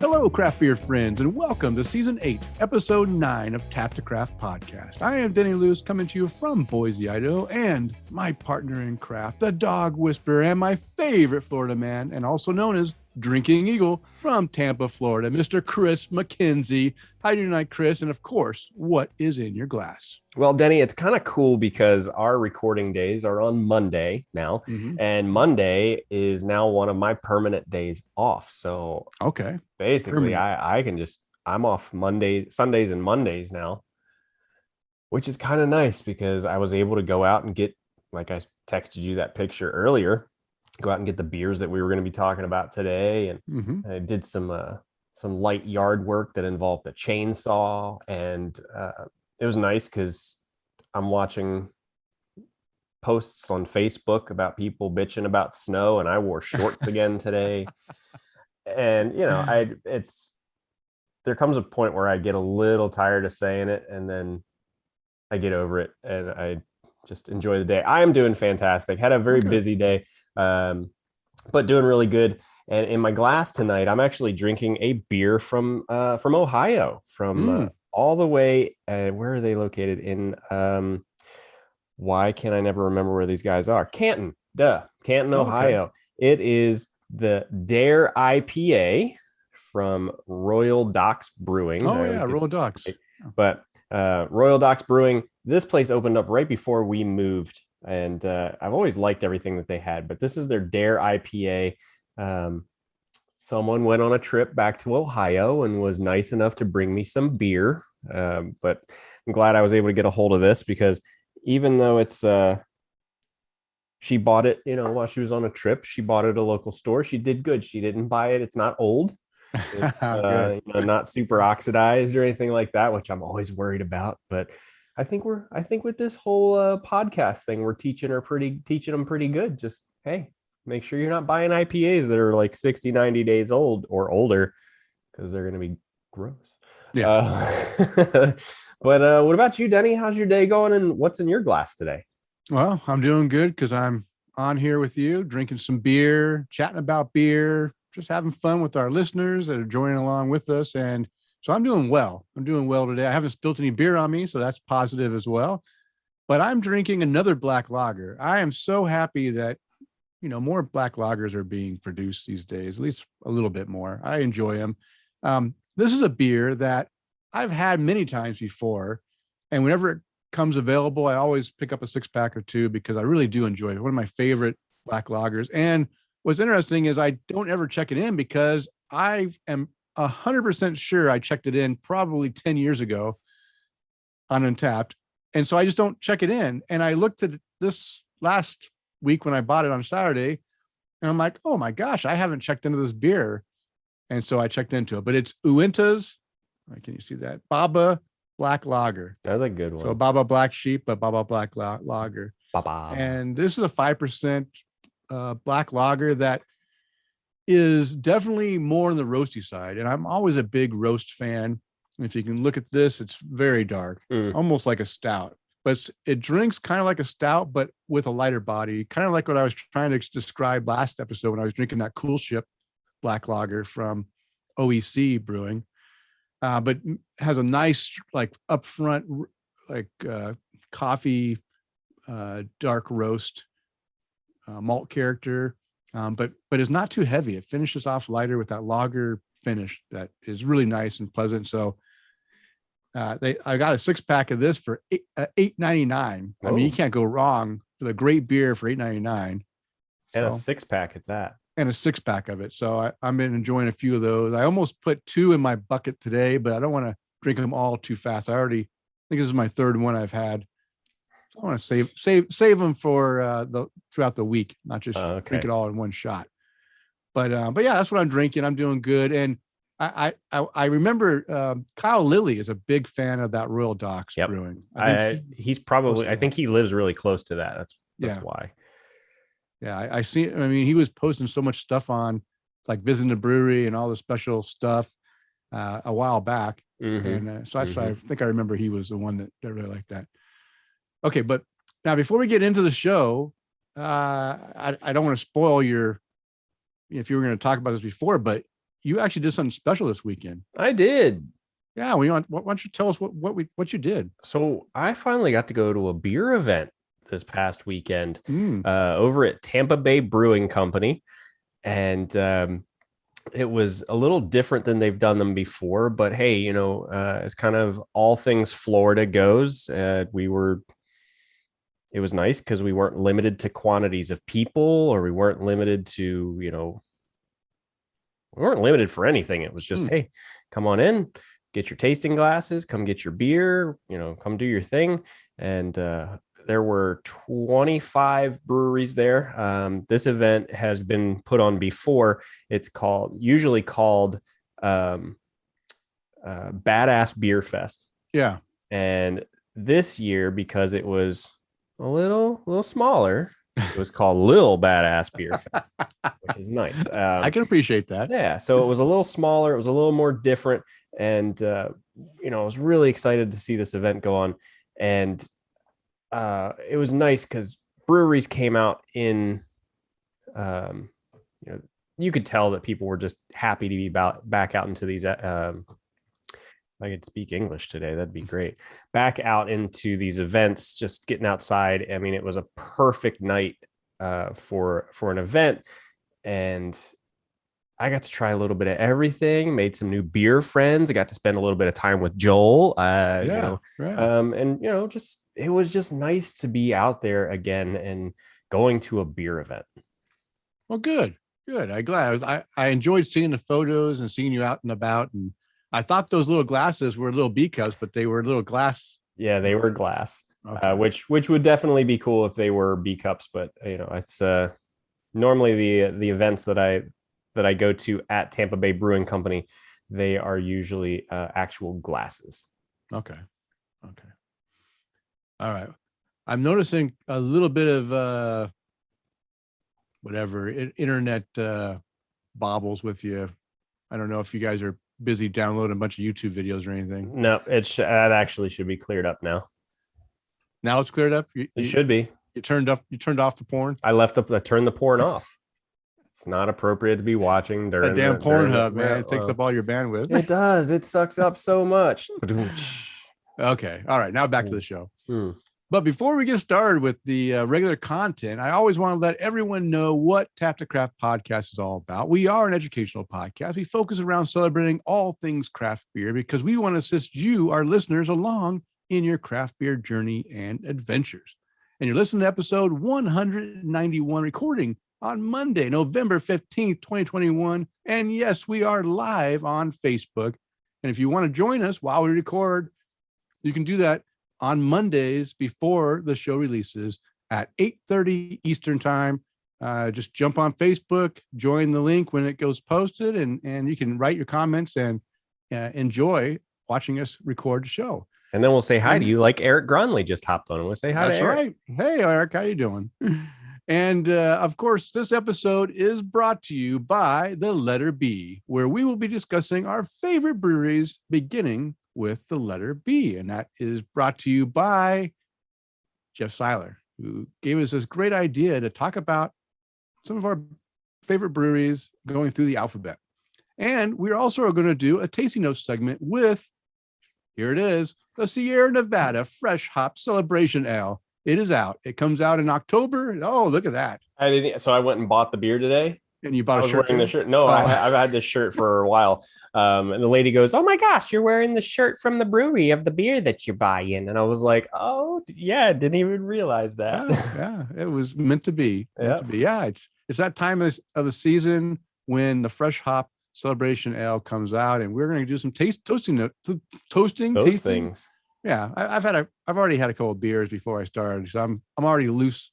Hello, craft beer friends, and welcome to Season 8, Episode 9 of Tap to Craft Podcast. I am Denny Luce, coming to you from Boise, Idaho, and my partner in craft, the dog whisperer, and my favorite Florida man, and also known as Drinking Eagle from Tampa, Florida, Mr. Chris McKenzie. How do you tonight, Chris? And of course, what is in your glass? Well, Denny, it's kind of cool because our recording days are on Monday now, and Monday is now one of my permanent days off. So okay, basically I'm off Sundays and Mondays now, which is kind of nice because I was able to go out and get, like I texted you that picture earlier, go out and get the beers that we were going to be talking about today. And I did some light yard work that involved a chainsaw, and it was nice because I'm watching posts on Facebook about people bitching about snow, and I wore shorts again today. And there comes a point where I get a little tired of saying it, and then I get over it and I just enjoy the day. I am doing fantastic. Had a very busy day, but doing really good. And in my glass tonight, I'm actually drinking a beer from Ohio, from all the way. Where are they located? In why can I never remember where these guys are? Canton, Ohio. It is the Dare IPA from Royal Docks Brewing. Royal Docks. But Royal Docks Brewing, this place opened up right before we moved, and I've always liked everything that they had, but this is their Dare IPA. Someone went on a trip back to Ohio and was nice enough to bring me some beer. But I'm glad I was able to get a hold of this, because even though it's she bought it, while she was on a trip, she bought it at a local store. She did good. She didn't buy it. It's not old. It's not super oxidized or anything like that, which I'm always worried about. But I think with this whole podcast thing, we're teaching them pretty good. Just, hey, make sure you're not buying IPAs that are like 60, 90 days old or older, because they're going to be gross. Yeah. But what about you, Denny? How's your day going, and what's in your glass today? Well, I'm doing good because I'm on here with you, drinking some beer, chatting about beer, just having fun with our listeners that are joining along with us. And so I'm doing well. Today. I haven't spilled any beer on me, so that's positive as well. But I'm drinking another black lager. I am so happy that, more black lagers are being produced these days, at least a little bit more. I enjoy them. This is a beer that I've had many times before, and whenever it comes available, I always pick up a 6-pack or 2 because I really do enjoy it. One of my favorite black lagers. And what's interesting is I don't ever check it in, because I am 100% sure I checked it in probably 10 years ago on Untapped. And so I just don't check it in. And I looked at this last week when I bought it on Saturday, and I'm like, oh my gosh, I haven't checked into this beer. And so I checked into it, but it's Uinta's. Can you see that? Baba Black Lager. That's a good one. So Baba Black Sheep, but Baba Black Lager. Baba. And this is a 5% black lager that is definitely more on the roasty side. And I'm always a big roast fan. And if you can look at this, it's very dark, almost like a stout. But it drinks kind of like a stout, but with a lighter body, kind of like what I was trying to describe last episode when I was drinking that Cool Ship black lager from OEC Brewing. But has a nice, like upfront, like coffee, dark roast, malt character, but it's not too heavy. It finishes off lighter with that lager finish that is really nice and pleasant. So I got a 6-pack of this for $8.99. I mean, you can't go wrong with a great beer for $8.99. And a 6-pack at that. And a 6-pack of it. So I've been enjoying a few of those. I almost put 2 in my bucket today, but I don't want to drink them all too fast. I think this is my 3rd one I've had. So I want to save them for throughout the week, not just drink it all in one shot. But yeah, that's what I'm drinking. I'm doing good. And I remember Kyle Lilly is a big fan of that Royal Docks Brewing. I think he lives really close to that. That's why. Yeah, I see. I mean, he was posting so much stuff on, like, visiting the brewery and all the special stuff a while back. And so I think I remember he was the one that really liked that. Okay, but now before we get into the show, I don't want to spoil if you were going to talk about this before, but you actually did something special this weekend. I did. Yeah, why don't you tell us what you did? So I finally got to go to a beer event this past weekend Mm. over at Tampa Bay Brewing Company. And it was a little different than they've done them before. But hey, it's kind of all things Florida goes. It was nice because we weren't limited to quantities of people, or we weren't limited to, we weren't limited for anything. It was just, hey, come on in, get your tasting glasses, come get your beer, come do your thing. And there were 25 breweries there. This event has been put on before. It's usually called Badass Beer Fest. Yeah. And this year, because it was a little smaller, it was called Lil Badass Beer Fest, which is nice. I can appreciate that. Yeah. So it was a little smaller. It was a little more different. And, I was really excited to see this event go on. And it was nice because breweries came out in, you could tell that people were just happy to be back out into these, if I could speak English today, that'd be great. Back out into these events, just getting outside. I mean, it was a perfect night for an event, and I got to try a little bit of everything. Made some new beer friends. I got to spend a little bit of time with Joel. Right. And just it was just nice to be out there again and going to a beer event. Well, good. I'm glad. I enjoyed seeing the photos and seeing you out and about, and I thought those little glasses were little B cups, but they were little glass. Yeah, they were glass, okay. Which would definitely be cool if they were B cups. But it's normally the events that I go to at Tampa Bay Brewing Company, they are usually actual glasses. Okay. All right. I'm noticing a little bit of internet bobbles with you. I don't know if you guys are busy downloading a bunch of YouTube videos or anything. No, that actually should be cleared up now. Now it's cleared up. It should be. You turned off the porn. I turned the porn off. It's not appropriate to be watching during that damn Pornhub, man. It takes up all your bandwidth. It does. It sucks up so much. Okay. All right. Now back to the show. But before we get started with the regular content, I always want to let everyone know what Tap to Craft podcast is all about. We are an educational podcast. We focus around celebrating all things craft beer because we want to assist you, our listeners, along in your craft beer journey and adventures. And you're listening to episode 191, recording on Monday, November 15th, 2021. And yes, we are live on Facebook. And if you want to join us while we record, you can do that on Mondays before the show releases at 8:30 Eastern time. Just jump on Facebook, join the link when it goes posted, and you can write your comments and enjoy watching us record the show. And then we'll say hi to you, like Eric Gronley just hopped on, and we'll say hi to Eric. That's right. Hey, Eric, how you doing? And of course, this episode is brought to you by the letter B, where we will be discussing our favorite breweries, beginning with the letter B. And that is brought to you by Jeff Seiler, who gave us this great idea to talk about some of our favorite breweries going through the alphabet. And we're also going to do a tasting notes segment with, here it is, the Sierra Nevada Fresh Hop Celebration Ale. It is out. It comes out in October. Oh, look at that. So I went and bought the beer today. And you bought a shirt? Wearing the shirt. No, I've had this shirt for a while. And the lady goes, "Oh my gosh, you're wearing the shirt from the brewery of the beer that you're buying." And I was like, "Oh yeah, didn't even realize that." Yeah, it was meant to be. Yeah, it's that time of the season when the Fresh Hop Celebration Ale comes out, and we're going to do some toasting things. Yeah, I've already had a couple of beers before I started, so I'm already loosed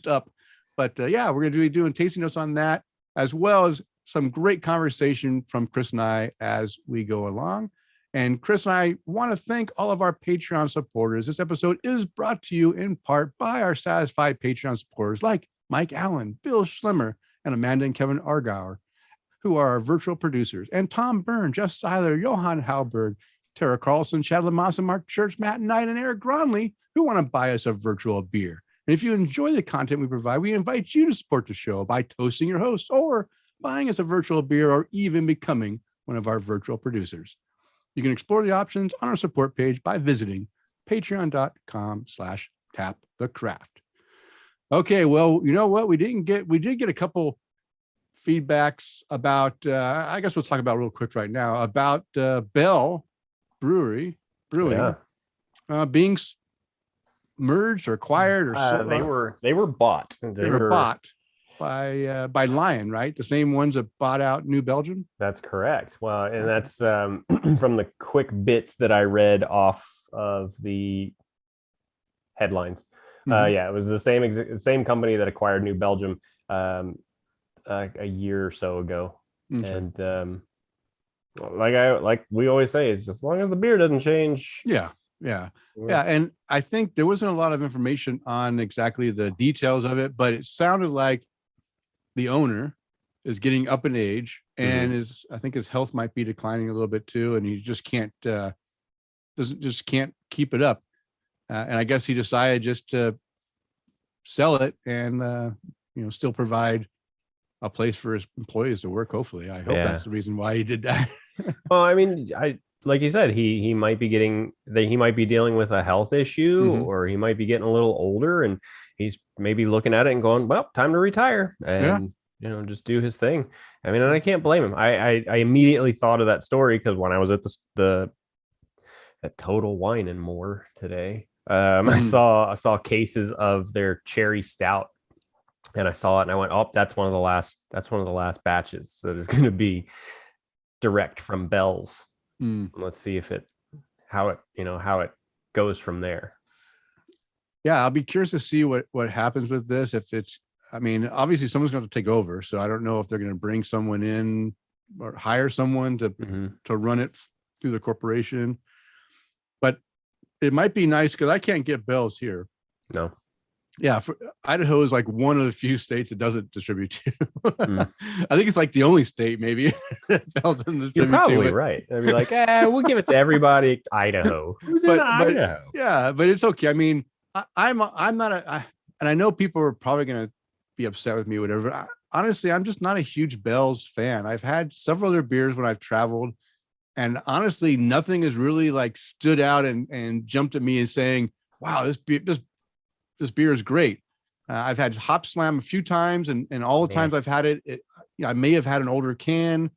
up. But yeah, we're going to be doing tasting notes on that, as well as some great conversation from Chris and I as we go along. And Chris and I want to thank all of our Patreon supporters. This episode is brought to you in part by our satisfied Patreon supporters like Mike Allen, Bill Schlimmer, and Amanda and Kevin Argauer, who are our virtual producers, and Tom Byrne, Jeff Seiler, Johan Halberg, Tara Carlson, Chad Lamassa, Mark Church, Matt Knight, and Eric Gronley, who want to buy us a virtual beer. And if you enjoy the content we provide, we invite you to support the show by toasting your host or buying us a virtual beer, or even becoming one of our virtual producers. You can explore the options on our support page by visiting patreon.com/tapthecraft. Okay, well, you know what? We did get a couple feedbacks about, I guess we'll talk about real quick right now about Bell Brewing being merged or acquired or sold. They were bought. They were bought by Lion, right? The same ones that bought out New Belgium. That's correct. Well, and that's from the quick bits that I read off of the headlines. Yeah, it was the same company that acquired New Belgium a year or so ago. Okay. And like we always say, is just as long as the beer doesn't change. Yeah. And I think there wasn't a lot of information on exactly the details of it, but it sounded like the owner is getting up in age and I think his health might be declining a little bit too, and he just can't keep it up. And I guess he decided just to sell it and still provide a place for his employees to work. Hopefully, I hope that's the reason why he did that. Well, I mean, like you said, he might be dealing with a health issue, or he might be getting a little older, and he's maybe looking at it and going, well, time to retire and just do his thing. I mean, and I can't blame him. I immediately thought of that story because when I was at at Total Wine and More today, I saw cases of their cherry stout, and I saw it and I went, oh, that's one of the last batches that is going to be direct from Bell's. Let's see how it goes from there. Yeah, I'll be curious to see what happens with this. If it's, I mean, obviously someone's going to take over, so I don't know if they're going to bring someone in or hire someone to run it through the corporation. But it might be nice because I can't get Bell's here. No. Yeah, Idaho is like one of the few states that doesn't distribute to. I think it's like the only state maybe that Bell doesn't distribute. You're probably right. They'd be like, we'll give it to everybody. Idaho. Who's in Idaho? Yeah, but it's okay. I mean, I'm not and I know people are probably going to be upset with me, whatever. Honestly, I'm just not a huge Bell's fan. I've had several other beers when I've traveled, and honestly, nothing has really like stood out and jumped at me and saying, wow, this beer is great. I've had Hop Slam a few times, and all the times I've had it, I may have had an older can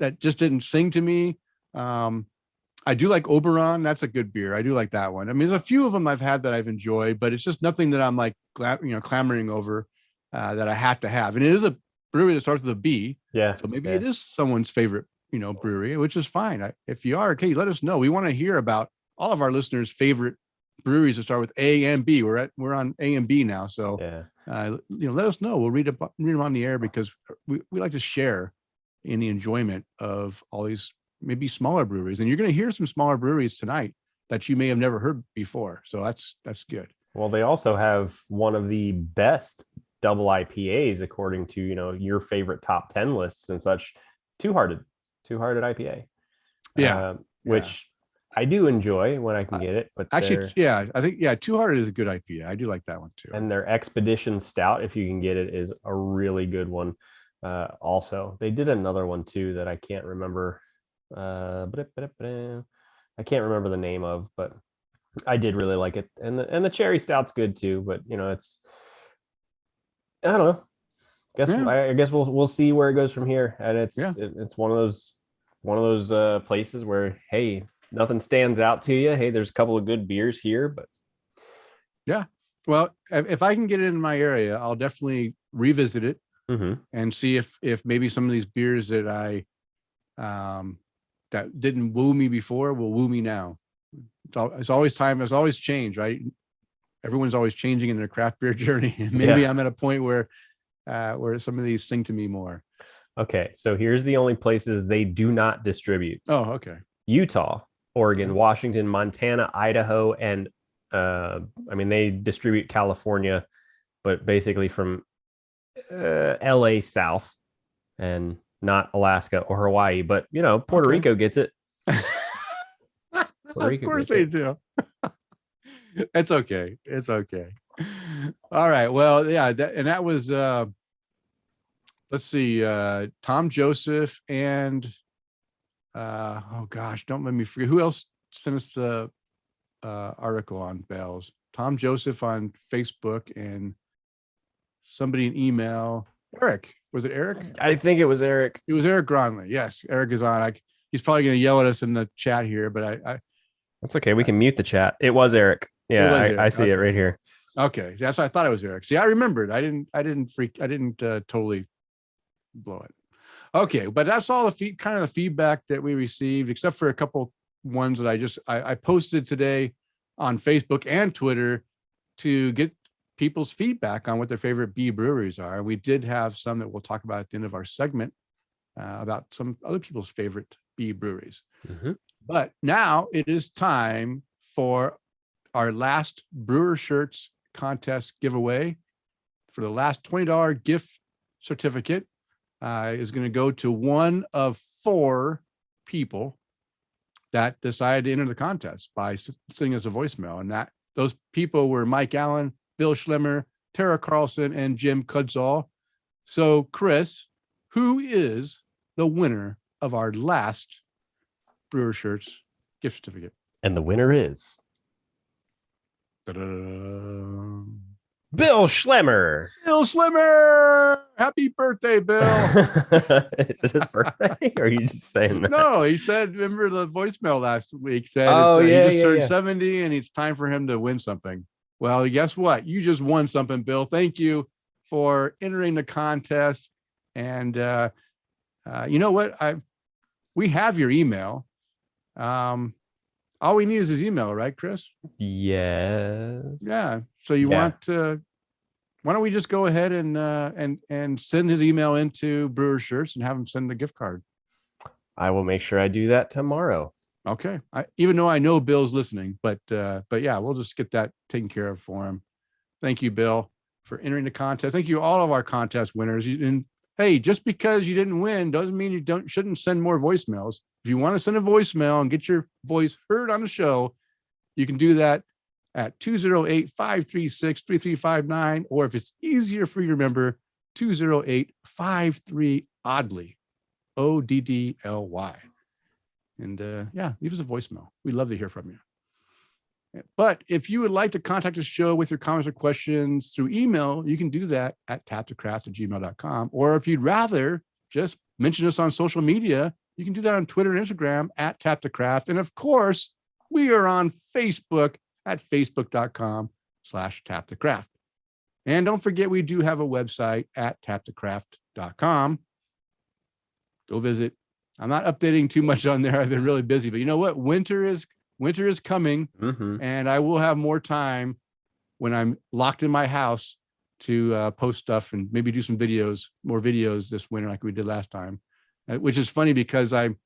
that just didn't sing to me. I do like Oberon. That's a good beer. I do like that one. I mean, there's a few of them I've had that I've enjoyed, but it's just nothing that I'm like, clamoring over that I have to have. And it is a brewery that starts with a B. Yeah. So maybe it is someone's favorite, brewery, which is fine. If you are, okay, let us know. We want to hear about all of our listeners' favorite breweries that start with A and B. We're on A and B now. So, let us know. We'll read them on the air because we like to share in the enjoyment of all these maybe smaller breweries. And you're going to hear some smaller breweries tonight that you may have never heard before. So that's good. Well, they also have one of the best double IPAs according to, your favorite top 10 lists and such. Two Hearted IPA. Which I do enjoy when I can get it, but actually, I think Two Hearted is a good IPA. I do like that one too. And their Expedition Stout, if you can get it, is a really good one. Also, they did another one too that I can't remember. I can't remember the name of, but I did really like it. And the cherry stout's good too, but it's, I don't know. I guess we'll see where it goes from here. And it's one of those places where, hey, nothing stands out to you. Hey, there's a couple of good beers here, but yeah. Well, if I can get it in my area, I'll definitely revisit it and see if maybe some of these beers that I that didn't woo me before will woo me now. It's always time. It's always change, right? Everyone's always changing in their craft beer journey. And maybe I'm at a point where some of these sing to me more. Okay, so here's the only places they do not distribute. Oh, okay. Utah, Oregon, Washington, Montana, Idaho, and they distribute California, but basically from LA south and not Alaska or Hawaii, but Puerto Rico gets it. Of course they do. It's okay. It's okay. All right. Well, yeah, that was the let's see, Tom Joseph and oh gosh, don't let me forget who else sent us the article on bales. Tom Joseph on Facebook and somebody an email. Eric, was it Eric? I think it was Eric. It was Eric Gronley. Yes, Eric is on. He's probably going to yell at us in the chat here, but That's okay. We can mute the chat. It was Eric. Yeah, was Eric. I see it right here. Okay, that's I thought it was Eric. See, I remembered. I didn't totally blow it. Okay, but that's all the kind of the feedback that we received, except for a couple ones that I posted today on Facebook and Twitter to get people's feedback on what their favorite bee breweries are. We did have some that we'll talk about at the end of our segment about some other people's favorite bee breweries. Mm-hmm. But now it is time for our last Brewer Shirts contest giveaway. For the last $20 gift certificate is going to go to one of 4 people that decided to enter the contest by sending us a voicemail. And those people were Mike Allen, Bill Schlemmer, Tara Carlson, and Jim Kudzall. So, Chris, who is the winner of our last Brewer Shirts gift certificate? And the winner is Ta-da. Bill Schlemmer. Bill Schlemmer! Happy birthday, Bill! Is it his birthday? Or are you just saying that? No, he said, remember the voicemail last week said he just turned 70 and it's time for him to win something. Well, guess what? You just won something, Bill. Thank you for entering the contest. And you know what? We have your email. All we need is his email, right, Chris? Yes. Yeah. So want to? Why don't we just go ahead and send his email into Brewer Shirts and have him send a gift card? I will make sure I do that tomorrow. Okay. Even though I know Bill's listening, but yeah, we'll just get that taken care of for him. Thank you, Bill, for entering the contest. Thank you, all of our contest winners. And hey, just because you didn't win doesn't mean you shouldn't send more voicemails. If you want to send a voicemail and get your voice heard on the show, you can do that at 208-536-3359, or if it's easier for you to remember, 208-53-ODDLY, ODDLY. And leave us a voicemail. We'd love to hear from you. But if you would like to contact the show with your comments or questions through email, you can do that at tapthecraft@gmail.com. Or if you'd rather just mention us on social media, you can do that on Twitter and Instagram at tapthecraft. And of course, we are on Facebook at facebook.com/tapthecraft. And don't forget, we do have a website at tapthecraft.com. Go visit. I'm not updating too much on there. I've been really busy, but you know what? Winter is coming, and I will have more time when I'm locked in my house to post stuff and maybe do some more videos this winter like we did last time, which is funny because I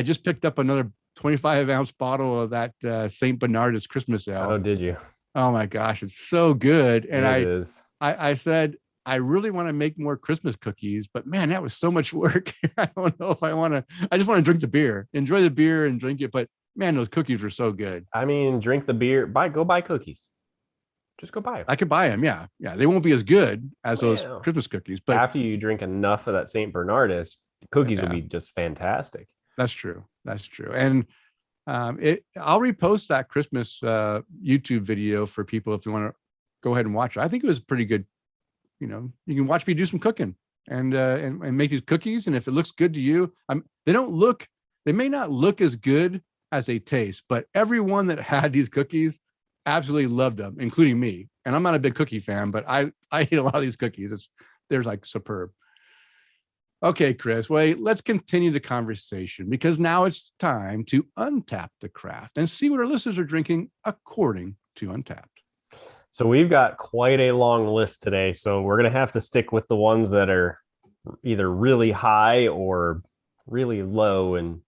just picked up another 25-ounce bottle of that St. Bernardus Christmas ale. Oh, did you? Oh my gosh, it's so good. And it is. I said, I really want to make more Christmas cookies, but man, that was so much work. I don't know if I want to. I just want to drink the beer, enjoy the beer and drink it. But man, those cookies were so good. I mean, drink the beer. Go buy cookies. Just go buy them. I could buy them. Yeah. They won't be as good as those Christmas cookies. But after you drink enough of that St. Bernardus, cookies will be just fantastic. That's true. And I'll repost that Christmas YouTube video for people if you want to go ahead and watch it. I think it was pretty good. You know, you can watch me do some cooking and make these cookies. And if it looks good to you, they may not look as good as they taste, but everyone that had these cookies absolutely loved them, including me. And I'm not a big cookie fan, but I eat a lot of these cookies. They're like superb. Okay, Chris, wait, let's continue the conversation because now it's time to untap the craft and see what our listeners are drinking according to Untapped. So we've got quite a long list today. So we're going to have to stick with the ones that are either really high or really low. And,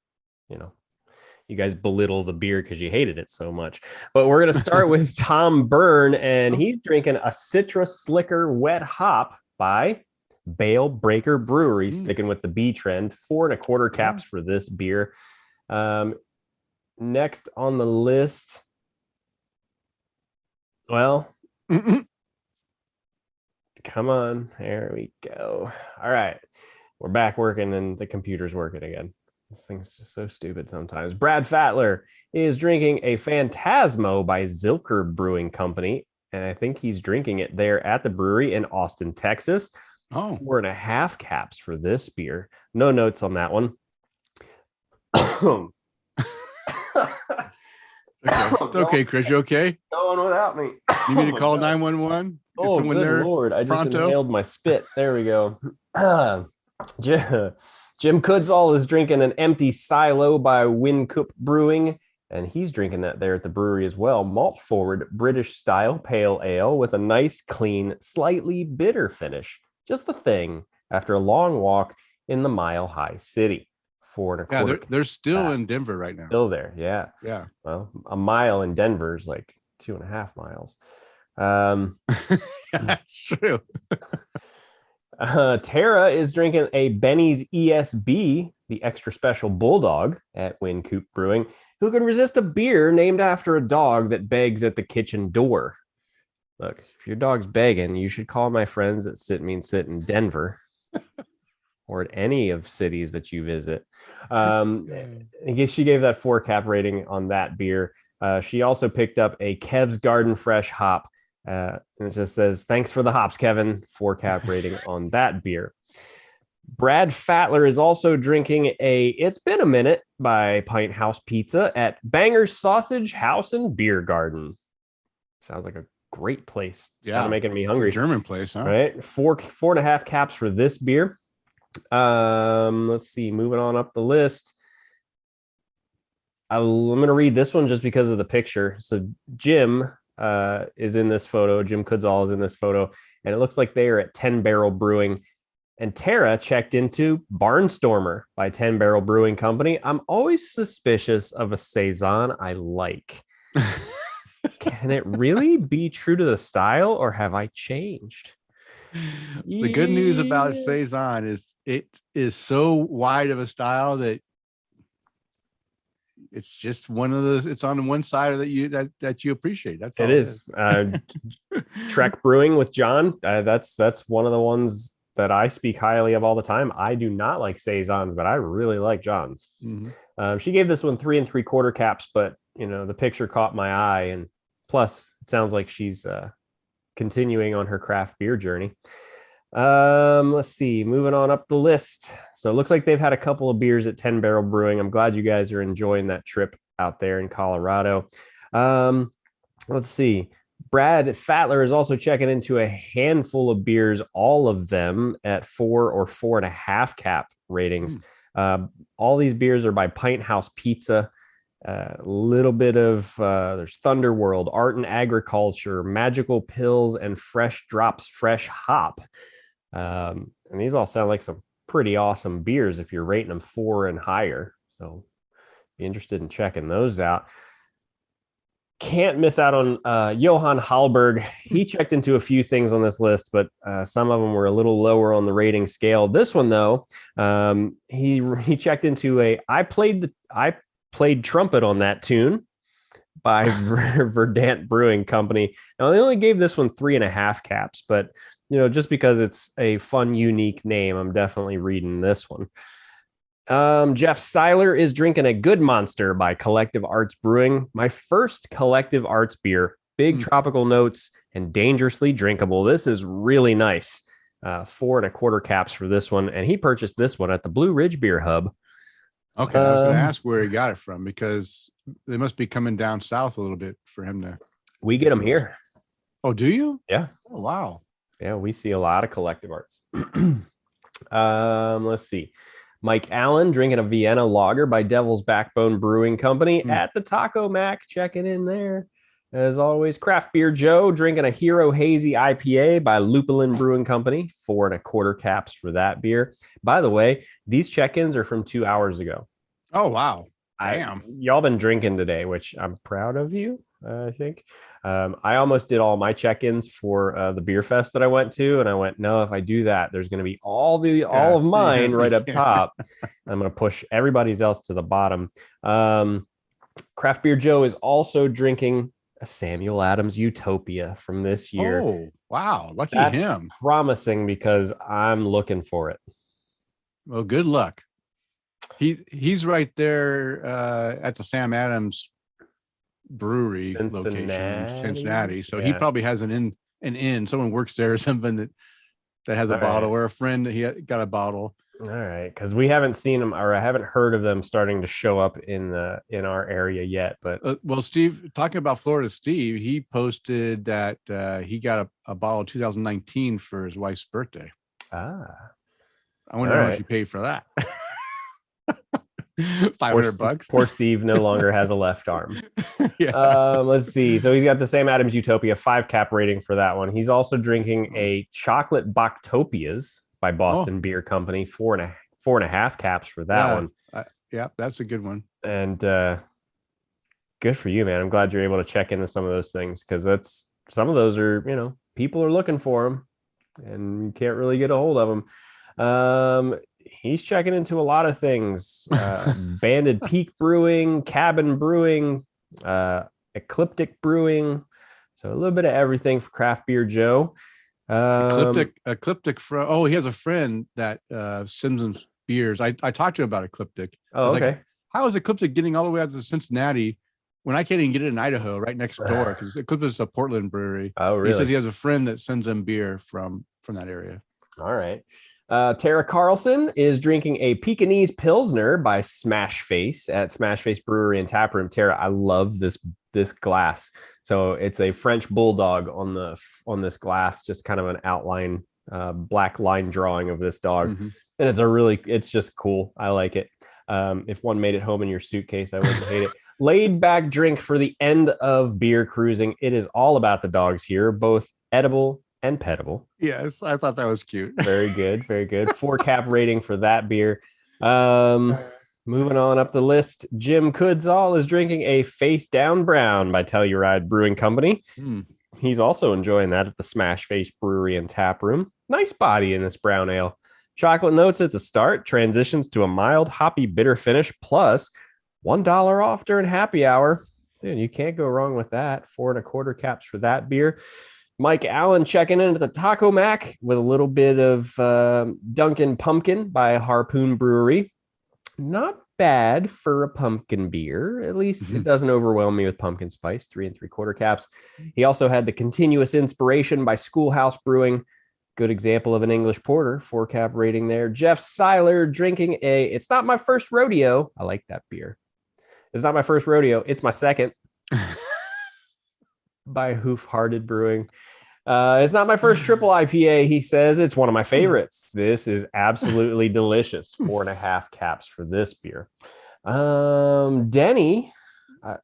you guys belittle the beer because you hated it so much. But we're going to start with Tom Byrne, and he's drinking a Citrus Slicker Wet Hop by Bale Breaker Brewery, sticking with the B trend. 4 1/4 caps for this beer. Next on the list, well, kind Come on. There we go. All right. We're back working and the computer's working again. This thing's just so stupid sometimes. Brad Fatler is drinking a Phantasmo by Zilker Brewing Company. And I think he's drinking it there at the brewery in Austin, Texas. Oh, 4.5 caps for this beer. No notes on that one. it's okay, Chris. You okay? Going without me. You need to call 911? Oh, someone good there Lord. I just pronto? inhaled my spit. There we go. Jim Kudzall is drinking an empty silo by Wincup Brewing, and he's drinking that there at the brewery as well. Malt forward British style pale ale with a nice, clean, slightly bitter finish. Just the thing after a long walk in the Mile High City. 4.25. Yeah, they're still in Denver right now. Still there, yeah. Yeah. Well, a mile in Denver is like 2.5 miles. That's true. Tara is drinking a Benny's ESB, the extra special Bulldog at Wincoop Brewing. Who can resist a beer named after a dog that begs at the kitchen door? Look, if your dog's begging, you should call my friends at Sit Mean Sit in Denver or at any of cities that you visit. I guess she gave that 4 cap rating on that beer. She also picked up a Kev's Garden Fresh hop. And it just says, thanks for the hops, Kevin. 4 cap rating on that beer. Brad Fatler is also drinking a It's Been a Minute by Pint House Pizza at Banger's Sausage House and Beer Garden. Sounds like a great place. It's kind of making me hungry. German place, huh? Right. 4.5 caps for this beer. Let's see. Moving on up the list. I'm going to read this one just because of the picture. So Jim is in this photo. Jim Kudzall is in this photo, and it looks like they are at 10 Barrel Brewing. And Tara checked into Barnstormer by 10 Barrel Brewing Company. I'm always suspicious of a saison I like. Can it really be true to the style, or have I changed? The good news about saison is it is so wide of a style that it's just one of those. It's on one side that you appreciate. That's all it is. Trek Brewing with John. That's one of the ones that I speak highly of all the time. I do not like saisons, but I really like John's. Mm-hmm. She gave this one 3 3/4 caps, but the picture caught my eye, and plus it sounds like she's continuing on her craft beer journey. Let's see, moving on up the list. So it looks like they've had a couple of beers at 10 Barrel Brewing. I'm glad you guys are enjoying that trip out there in Colorado. Let's see. Brad Fatler is also checking into a handful of beers, all of them at 4 or 4.5 cap ratings. All these beers are by Pint House Pizza. A little bit of there's Thunderworld, Art and Agriculture, Magical Pills, and Fresh Drops Fresh Hop. And these all sound like some pretty awesome beers if you're rating them 4 and higher. So be interested in checking those out. Can't miss out on Johann Hallberg. He checked into a few things on this list, but some of them were a little lower on the rating scale. This one, though, he checked into I played trumpet on that tune by Verdant Brewing Company. Now, they only gave this one 3.5 caps, but just because it's a fun, unique name, I'm definitely reading this one. Jeff Seiler is drinking a Good Monster by Collective Arts Brewing. My first Collective Arts beer. Big tropical notes and dangerously drinkable. This is really nice. 4 1/4 caps for this one. And he purchased this one at the Blue Ridge Beer Hub. Okay, I was going to ask where he got it from, because they must be coming down south a little bit for him to. We get them here. Oh, do you? Yeah. Oh, wow. Yeah, we see a lot of Collective Arts. Let's see. Mike Allen drinking a Vienna Lager by Devil's Backbone Brewing Company at the Taco Mac, checking in there. As always, Craft Beer Joe drinking a Hero Hazy IPA by Lupulin Brewing Company, 4 1/4 caps for that beer. By the way, these check-ins are from 2 hours ago. Oh, wow. Damn. Y'all been drinking today, which I'm proud of you, I think. I almost did all my check-ins for the beer fest that I went to, and I went, no, if I do that, there's going to be all of mine right up top. I'm going to push everybody's else to the bottom. Craft Beer Joe is also drinking a Samuel Adams Utopia from this year. Oh, wow. Lucky That's him. promising because I'm looking for it. Well, good luck. He's right there at the Sam Adams Brewery location in Cincinnati. So he probably has an in. Someone works there or something that has a bottle, or a friend that he got a bottle. All right, because we haven't seen them, or I haven't heard of them starting to show up in our area yet. But well, Steve, talking about Florida Steve, he posted that he got a bottle of 2019 for his wife's birthday. I wonder how much he paid for that. $500. Poor Steve no longer has a left arm. Yeah. Let's see. So he's got the Sam Adams Utopia 5 cap rating for that one. He's also drinking a chocolate Bachtopias by Boston Beer Company, 4.5 caps for that one. Yeah, that's a good one. And good for you, man. I'm glad you're able to check into some of those things, because some of those are, people are looking for them and you can't really get a hold of them. He's checking into a lot of things. Banded Peak Brewing, Cabin Brewing, Ecliptic Brewing. So a little bit of everything for Craft Beer Joe. Ecliptic from he has a friend that Simpsons beers. I talked to him about Ecliptic. Oh, okay. Like, how is Ecliptic getting all the way out to Cincinnati when I can't even get it in Idaho, right next door? Because Ecliptic is a Portland brewery. Oh, really? He says he has a friend that sends him beer from that area. All right. Tara Carlson is drinking a Pekingese Pilsner by Smash Face at Smash Face Brewery and Taproom. Tara, I love this glass. So it's a French bulldog on this glass, just kind of an outline, black line drawing of this dog. Mm-hmm. And it's just cool. I like it. If one made it home in your suitcase, I wouldn't hate it. Laid back drink for the end of beer cruising. It is all about the dogs here, both edible and petable. Yes, I thought that was cute. Very good, very good. 4 cap rating for that beer. Moving on up the list, Jim Kudzall is drinking a Face Down Brown by Telluride Brewing Company. He's also enjoying that at the Smash Face Brewery and Taproom. Nice body in this brown ale. Chocolate notes at the start, transitions to a mild hoppy bitter finish, plus $1 off during happy hour. Dude, you can't go wrong with that. 4.25 caps for that beer. Mike Allen checking into the Taco Mac with a little bit of Dunkin' Pumpkin by Harpoon Brewery. Not bad for a pumpkin beer. At least it doesn't overwhelm me with pumpkin spice. 3.75 caps. He also had the Continuous Inspiration by Schoolhouse Brewing. Good example of an English porter. 4 cap rating there. Jeff Seiler drinking It's Not My First Rodeo. I like that beer. It's not my first rodeo. It's my second. By Hoof Hearted Brewing. It's not my first triple IPA, he says. It's one of my favorites. This is absolutely delicious. 4.5 caps for this beer. Denny.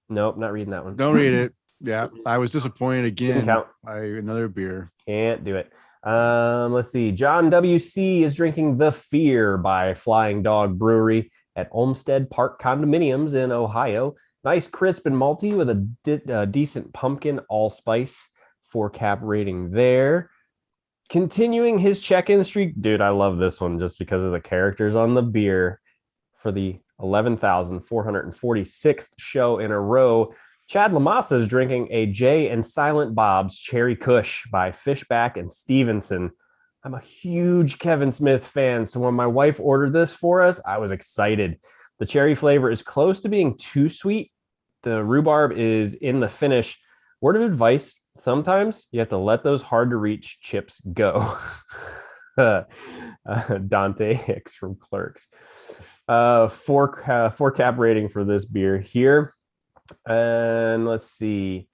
Nope, not reading that one. Don't read it. Yeah, I was disappointed again by another beer. Can't do it. Let's see. John W.C. is drinking The Fear by Flying Dog Brewery at Olmsted Park Condominiums in Ohio. Nice, crisp, and malty with a decent pumpkin allspice. 4 cap rating there. Continuing his check-in streak. Dude, I love this one just because of the characters on the beer. For the 11,446th show in a row, Chad Lamassa is drinking a Jay and Silent Bob's Cherry Kush by Fishback and Stevenson. I'm a huge Kevin Smith fan, so when my wife ordered this for us, I was excited. The cherry flavor is close to being too sweet. The rhubarb is in the finish. Word of advice, sometimes you have to let those hard-to-reach chips go. Dante Hicks from Clerks. 4 cap rating for this beer here. And let's see.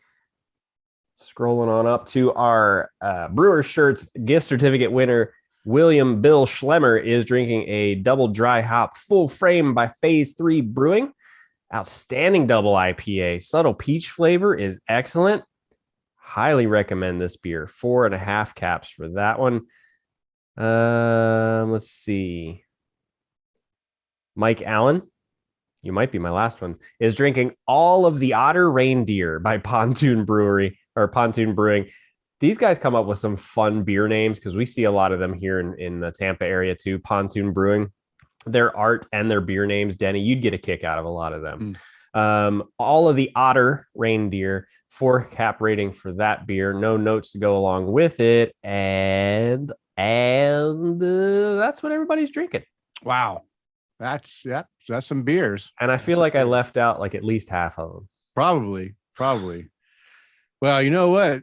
Scrolling on up to our Brewer Shirts gift certificate winner, William Bill Schlemmer is drinking a double dry hop full frame by Phase 3 Brewing. Outstanding double IPA. Subtle peach flavor is excellent. Highly recommend this beer. 4.5 caps for that one. Let's see. Mike Allen, you might be my last one, is drinking All of the Otter Reindeer by Pontoon Brewing. These guys come up with some fun beer names because we see a lot of them here in the Tampa area too. Pontoon Brewing. Their art and their beer names, Denny, you'd get a kick out of a lot of them. All of the Otter Reindeer, 4 cap rating for that beer. No notes to go along with it, and that's what everybody's drinking. Wow, that's some beers. And I feel like I left out like at least half of them. Probably. Well, you know what?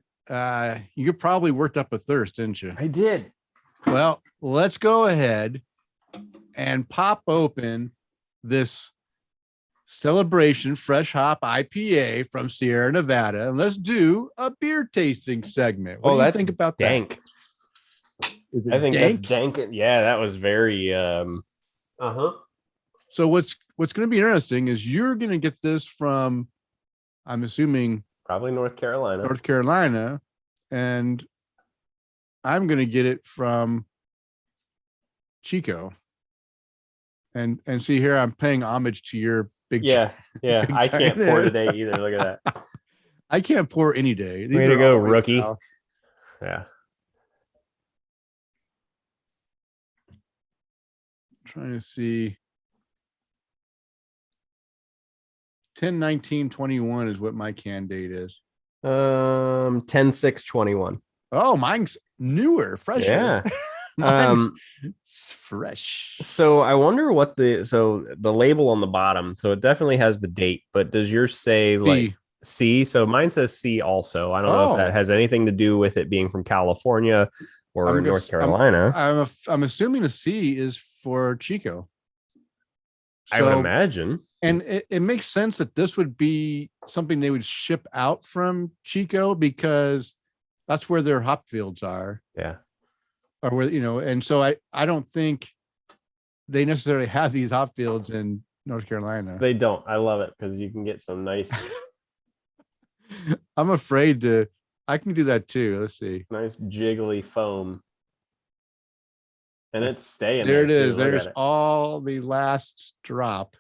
You probably worked up a thirst, didn't you? I did. Well, let's go ahead and pop open this Celebration Fresh Hop IPA from Sierra Nevada, and let's do a beer tasting segment. What do you think about dank. That? Is it I think dank? that's dank. Yeah, that was very So what's going to be interesting is you're going to get this from, I'm assuming, probably North Carolina, and I'm going to get it from Chico. And see here, I'm paying homage to your big. Yeah. big I can't pour head. today either. Look at that. I can't pour any day. Way to go, rookie. South. Yeah. Trying to see. 10/19/21 is what my can date is. 10/6/21. Oh, mine's newer, fresher. Yeah. Mine's fresh. So I wonder what the label on the bottom. So it definitely has the date, but does yours say like C? So mine says C also. I don't know if that has anything to do with it being from California or North Carolina. I'm assuming the C is for Chico. I would imagine. And it makes sense that this would be something they would ship out from Chico because that's where their hop fields are. Yeah. Or where, and so I don't think they necessarily have these hop fields in North Carolina. They don't. I love it because you can get some nice. I'm afraid I can do that too. Let's see. Nice jiggly foam. And it's staying there. It is. Too. There's all the last drop.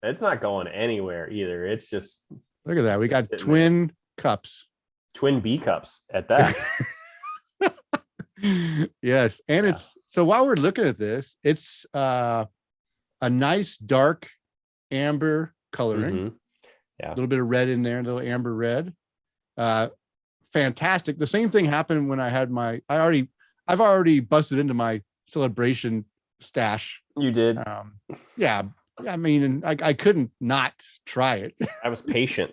It's not going anywhere either. It's just. Look at that. We got twin cups. Twin B cups at that. Yes. And it's so while we're looking at this, it's a nice dark amber coloring. Mm-hmm. Yeah. A little bit of red in there, a little amber red. Fantastic. The same thing happened when I had I've already busted into my Celebration stash. You did. Yeah. I mean, I couldn't not try it. I was patient.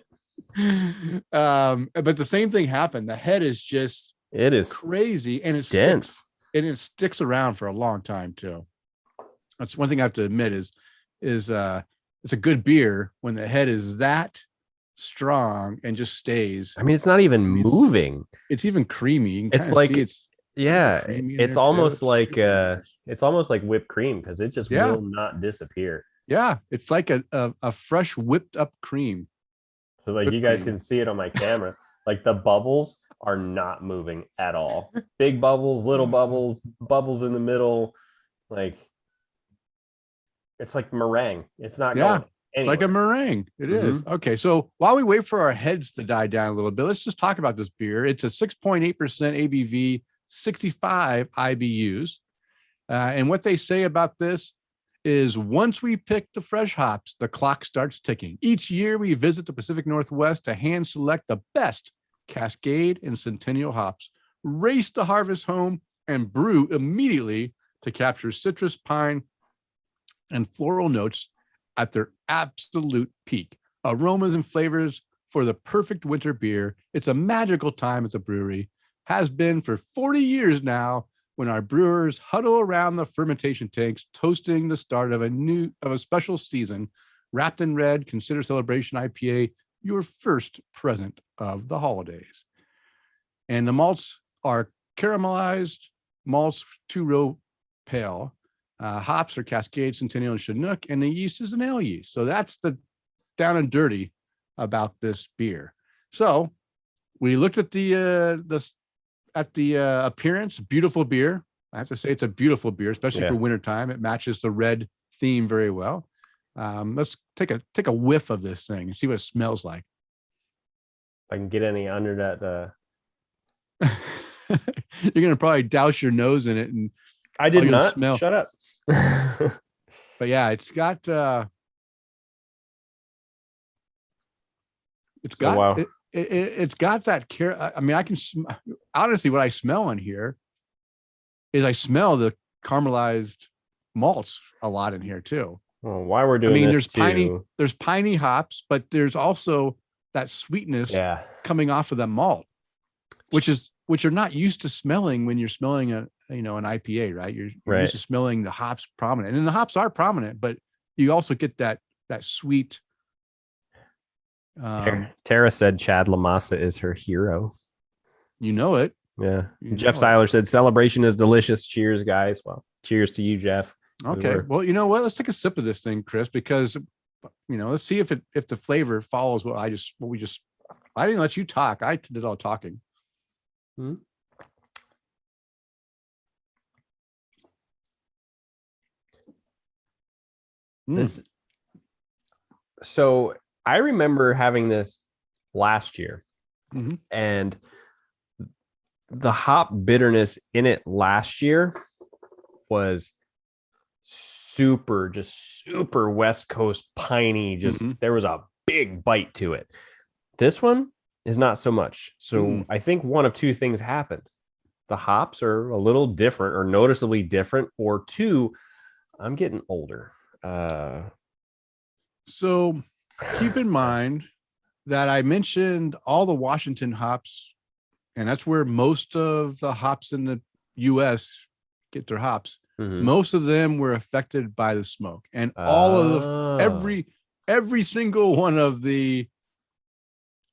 But the same thing happened. The head is just crazy, and it's dense, and it sticks around for a long time too. That's one thing I have to admit is it's a good beer when the head is that strong and just stays. I mean, it's not even moving. It's even creamy. It's like it's almost like whipped cream because it just will not disappear. Yeah, it's like a fresh whipped up cream. So like you guys can see it on my camera. Like the bubbles are not moving at all. Big bubbles, little bubbles, bubbles in the middle. Like it's like meringue. It's not going anywhere. It's like a meringue. It is. Okay, so while we wait for our heads to die down a little bit, let's just talk about this beer. It's a 6.8% ABV, 65 IBUs. And what they say about this is once we pick the fresh hops, the clock starts ticking. Each year we visit the Pacific Northwest to hand select the best Cascade and Centennial hops, race the harvest home, and brew immediately to capture citrus, pine, and floral notes at their absolute peak. Aromas and flavors for the perfect winter beer. It's a magical time at the brewery. Has been for 40 years now, when our brewers huddle around the fermentation tanks, toasting the start of a special season. Wrapped in red, consider Celebration IPA your first present of the holidays. And the malts are caramelized malts, 2-row pale. Hops are Cascade, Centennial, and Chinook, and the yeast is an ale yeast. So that's the down and dirty about this beer. So we looked at the appearance. Beautiful beer. I have to say it's a beautiful beer, especially for wintertime. It matches the red theme very well. Let's take a whiff of this thing and see what it smells like. If I can get any under that. You're gonna probably douse your nose in it, and I did not smell. Shut up. But yeah, it's got It's So got wow. it's got that care. I mean, I can honestly, what I smell on here is I smell the caramelized malts a lot in here too. Well, while we're I doing mean, this too, there's piney hops, but there's also that sweetness yeah, coming off of that malt, which you're not used to smelling when you're smelling an IPA, right? You're right. used to smelling the hops prominent, and the hops are prominent, but you also get that sweet. Tara said Chad Lamassa is her hero. You know it. Yeah. You Jeff know it. Seiler said celebration is delicious. Cheers, guys. Well, cheers to you, Jeff. Okay. Well, you know what? Let's take a sip of this thing, Chris, because let's see if the flavor follows what we just. I didn't let you talk. I did all talking. Hmm? This. So I remember having this last year, and the hop bitterness in it last year was super West Coast piney. There was a big bite to it. This one is not so much. So I think one of two things happened. The hops are a little different or noticeably different, or two, I'm getting older. So keep in mind that I mentioned all the Washington hops, and that's where most of the hops in the US get their hops. Most of them were affected by the smoke, and all of every single one of the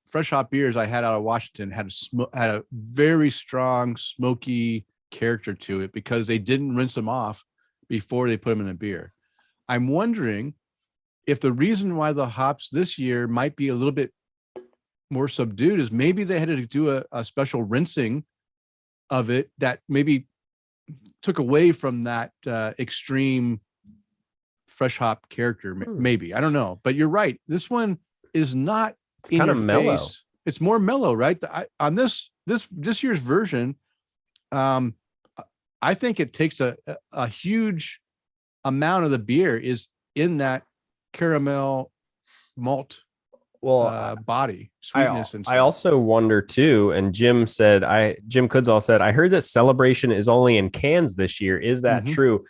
fresh hop beers I had out of Washington had a very strong smoky character to it because they didn't rinse them off before they put them in a beer. I'm wondering if the reason why the hops this year might be a little bit more subdued is maybe they had to do a special rinsing of it that maybe took away from that extreme fresh hop character. Maybe, I don't know, but you're right. This one is not it's kind of mellow. Face. It's more mellow, right? On this year's version, I think it takes a huge amount of the beer is in that caramel malt body sweetness. And stuff. I also wonder too, and Jim Kudzall said, I heard that Celebration is only in cans this year. Is that true?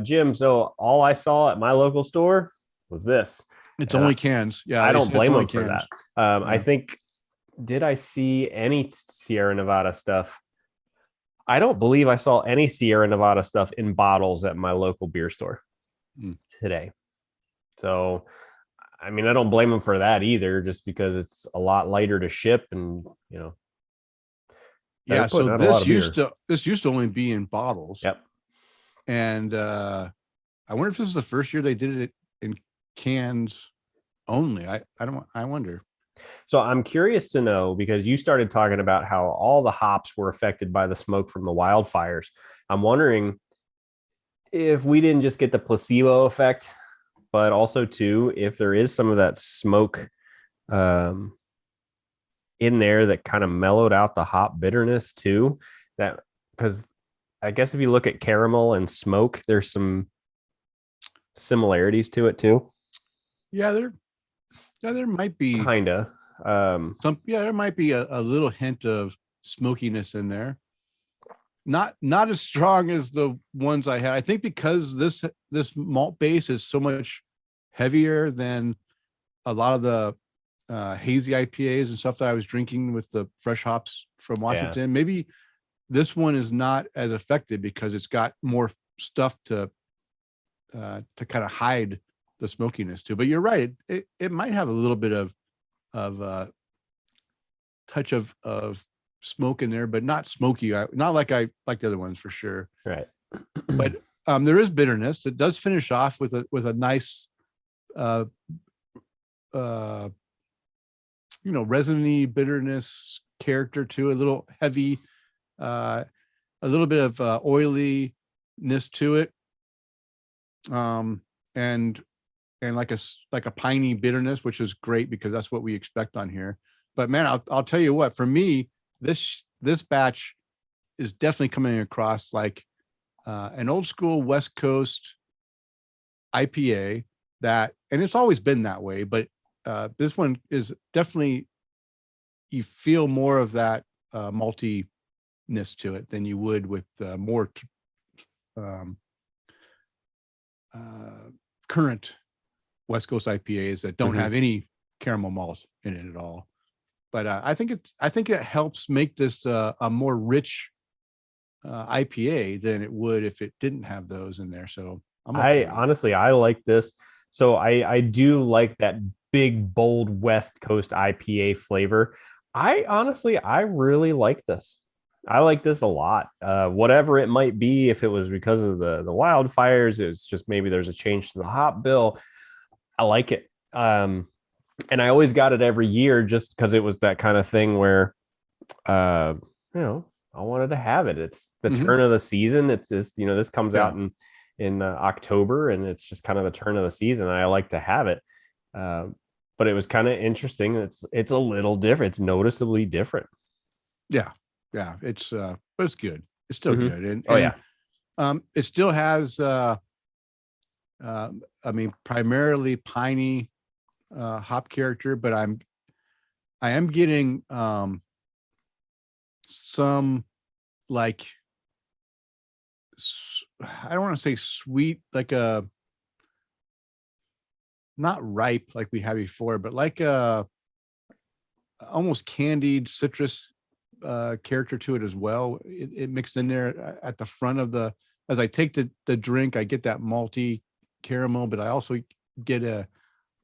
Jim, so all I saw at my local store was this. It's only cans. Yeah. I don't blame them for that. I think, did I see any Sierra Nevada stuff? I don't believe I saw any Sierra Nevada stuff in bottles at my local beer store today. So, I mean, I don't blame them for that either, just because it's a lot lighter to ship, and yeah. So this used to only be in bottles. Yep. And I wonder if this is the first year they did it in cans only. I wonder. So I'm curious to know, because you started talking about how all the hops were affected by the smoke from the wildfires. I'm wondering if we didn't just get the placebo effect, but also too, if there is some of that smoke in there that kind of mellowed out the hop bitterness too. That, because I guess if you look at caramel and smoke, there's some similarities to it too. Yeah, there might be kinda there might be a little hint of smokiness in there. Not as strong as the ones I had. I think because this malt base is so much heavier than a lot of the hazy IPAs and stuff that I was drinking with the fresh hops from Washington. Yeah. Maybe this one is not as affected because it's got more stuff to kind of hide the smokiness too. But you're right. It might have a little bit of touch of smoke in there, but not smoky. Not like I like the other ones for sure. Right. But there is bitterness. It does finish off with a nice resiny bitterness character to a little heavy, a little bit of oiliness to it. And like a piney bitterness, which is great because that's what we expect on here. But man, I'll tell you what, for me, this batch is definitely coming across like an old school West Coast IPA and it's always been that way, but this one is definitely you feel more of that maltiness to it than you would with more um, current West Coast IPAs that don't have any caramel malt in it at all. But I think it helps make this a more rich IPA than it would if it didn't have those in there. So I honestly, I like this. So I do like that big, bold West Coast IPA flavor. I really like this. I like this a lot. Whatever it might be, if it was because of the wildfires, it's just maybe there's a change to the hop bill. I like it. And I always got it every year just because it was that kind of thing where, I wanted to have it. It's the turn of the season. It's just, this comes out in October, and it's just kind of the turn of the season. I like to have it. But it was kind of interesting. It's a little different. It's noticeably different. Yeah. It's but it's good. It's still good. And it still has primarily piney hop character, but I am getting some like I don't want to say sweet, like a not ripe like we had before, but like a almost candied citrus character to it as well. It mixed in there at the front of as I take the drink, I get that malty caramel, but I also get a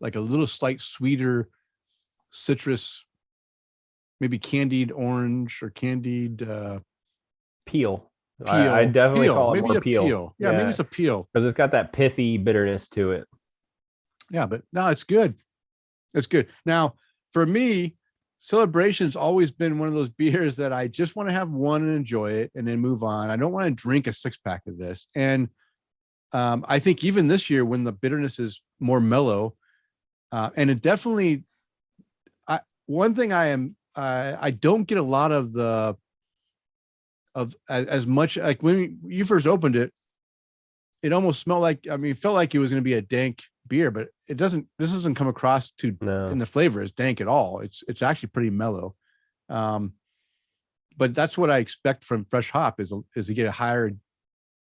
little slight sweeter citrus, maybe candied orange or candied peel. I definitely call it more peel. Yeah, maybe it's a peel because it's got that pithy bitterness to it. Yeah, but no, it's good. It's good. Now, for me, Celebration's always been one of those beers that I just want to have one and enjoy it and then move on. I don't want to drink a 6-pack of this. And I think even this year, when the bitterness is more mellow, and it definitely, one thing I don't get a lot of as much, like when you first opened it, it almost smelled like, it felt like it was going to be a dank beer, but this doesn't come across in the flavor as dank at all. It's actually pretty mellow. But that's what I expect from fresh hop is to get a higher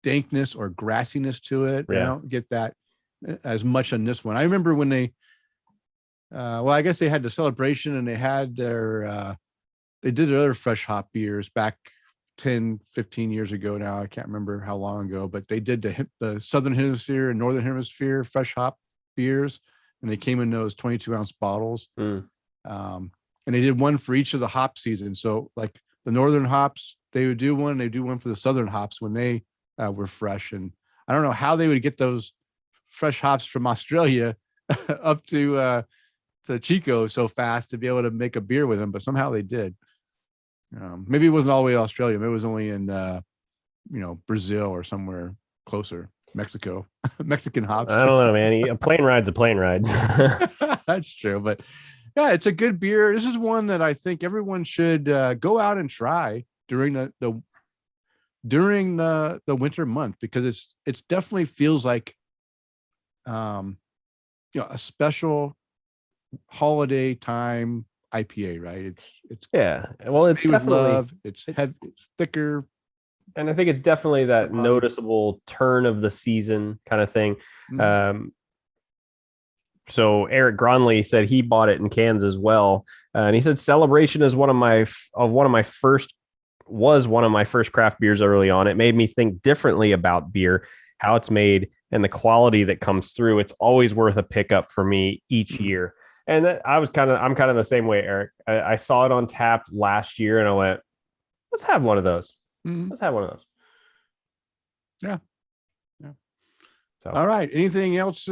dankness or grassiness to it. I don't get that as much on this one. I remember when they I guess they had the Celebration, and they had they did their other fresh hop beers back 10, 15 years ago now. I can't remember how long ago, but they did the Southern Hemisphere and Northern Hemisphere fresh hop beers, and they came in those 22-ounce bottles. And they did one for each of the hop seasons. So like the Northern hops, they would do one, they do one for the Southern hops when they were fresh. And I don't know how they would get those fresh hops from Australia up to Chico so fast to be able to make a beer with them, but somehow they did. Maybe it wasn't all the way to Australia. Maybe it was only in Brazil or somewhere closer. Mexico. Mexican hops. I don't know, man. A plane ride's a plane ride. That's true. But yeah, it's a good beer. This is one that I think everyone should go out and try during the winter month, because it's definitely feels like a special holiday time IPA, right? It's well, it's definitely love. It's thicker, and I think it's definitely that noticeable turn of the season kind of thing. So Eric Gronley said he bought it in cans as well, and he said Celebration is one of my first craft beers early on. It made me think differently about beer, how it's made, and the quality that comes through. It's always worth a pickup for me each year. And I'm kind of the same way, Eric. I saw it on tap last year, and I went, let's have one of those. Let's have one of those. Yeah. So, all right. Anything else,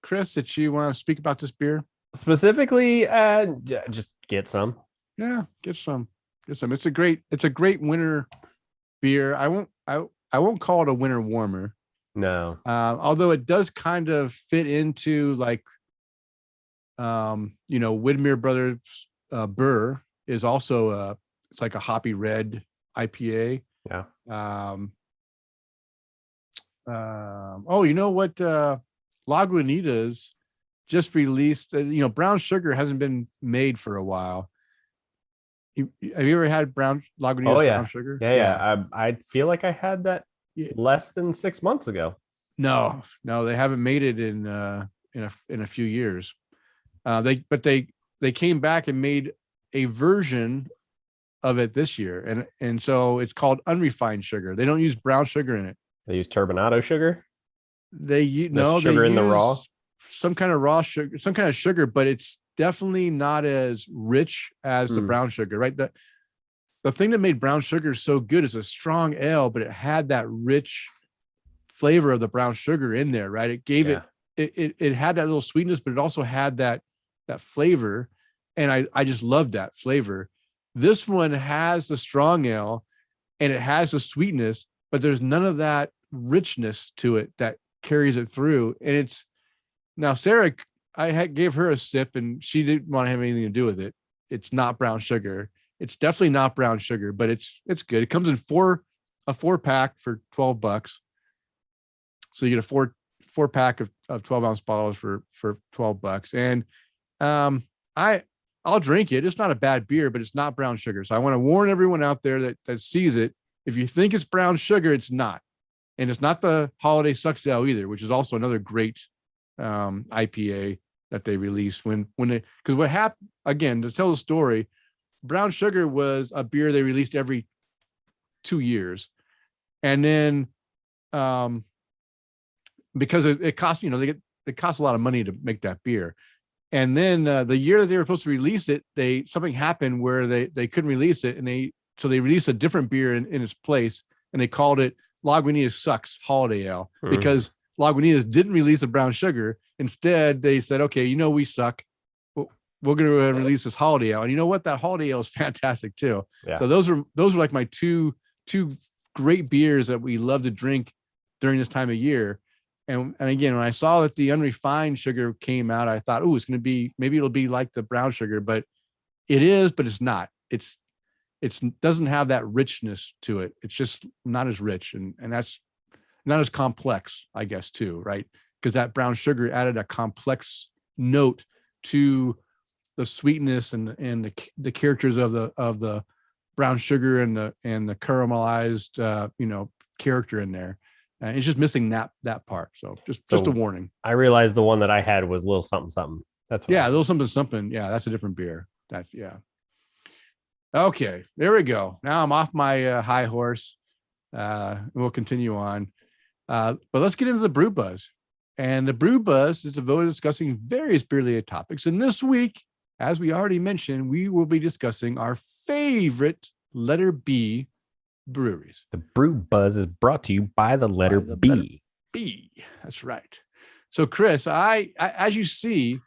Chris, that you want to speak about this beer? Specifically, just get some. Yeah, get some. It's a great winter beer. I won't call it a winter warmer. No. Although it does kind of fit into like, Widmer Brothers Burr is also it's like a hoppy red IPA. Yeah. You know what? Lagunitas just released. Brown sugar hasn't been made for a while, Have you ever had Oh Lagunitas brown yeah. sugar? Yeah. I feel like I had that Yeah. less than 6 months ago. No, they haven't made it in a few years. They came back and made a version of it this year, and so it's called unrefined sugar. They don't use brown sugar in it. They use turbinado sugar, They the no, they sugar in the raw. use some kind of raw sugar, some kind of sugar, but it's definitely not as rich as the brown sugar, right? The thing that made brown sugar so good is a strong ale, but it had that rich flavor of the brown sugar in there, right? It gave it had that little sweetness, but it also had that flavor. And I just loved that flavor. This one has the strong ale and it has the sweetness, but there's none of that richness to it that carries it through. And it's now Sarah, gave her a sip and she didn't want to have anything to do with it. It's not brown sugar. It's definitely not brown sugar, but it's good. It comes in a 4-pack for $12. So you get a 4-pack of 12-ounce bottles for $12. And I'll drink it. It's not a bad beer, but it's not brown sugar. So I want to warn everyone out there that sees it. If you think it's brown sugar, it's not. And it's not the Holiday Sucks Ale either, which is also another great IPA that they released because what happened, again, to tell the story, brown sugar was a beer they released every 2 years. And then because it cost, it costs a lot of money to make that beer. And then the year that they were supposed to release it, something happened where they couldn't release it, and they released a different beer in its place, and they called it Lagunitas Sucks Holiday Ale because Lagunitas didn't release a brown sugar. Instead, they said, okay, we suck. We're going to release this holiday ale, and you know what? That holiday ale is fantastic too. Yeah. So those are like my two great beers that we love to drink during this time of year. And again, when I saw that the unrefined sugar came out, I thought, oh, maybe it'll be like the brown sugar, but it is, but it's not. It doesn't have that richness to it. It's just not as rich, and that's not as complex, I guess, too, right? Because that brown sugar added a complex note to the sweetness and the characters of the brown sugar and the caramelized character in there. And it's just missing that part. So just a warning. I realized the one that I had was a little something something. That's a little something. Yeah, that's a different beer. Okay, there we go. Now I'm off my high horse. We'll continue on. But let's get into the Brew Buzz. And the Brew Buzz is devoted to discussing various beer-related topics. And this week, as we already mentioned, we will be discussing our favorite letter B breweries. The Brew Buzz is brought to you by the letter B. Letter B. That's right. So, Chris, I as you see,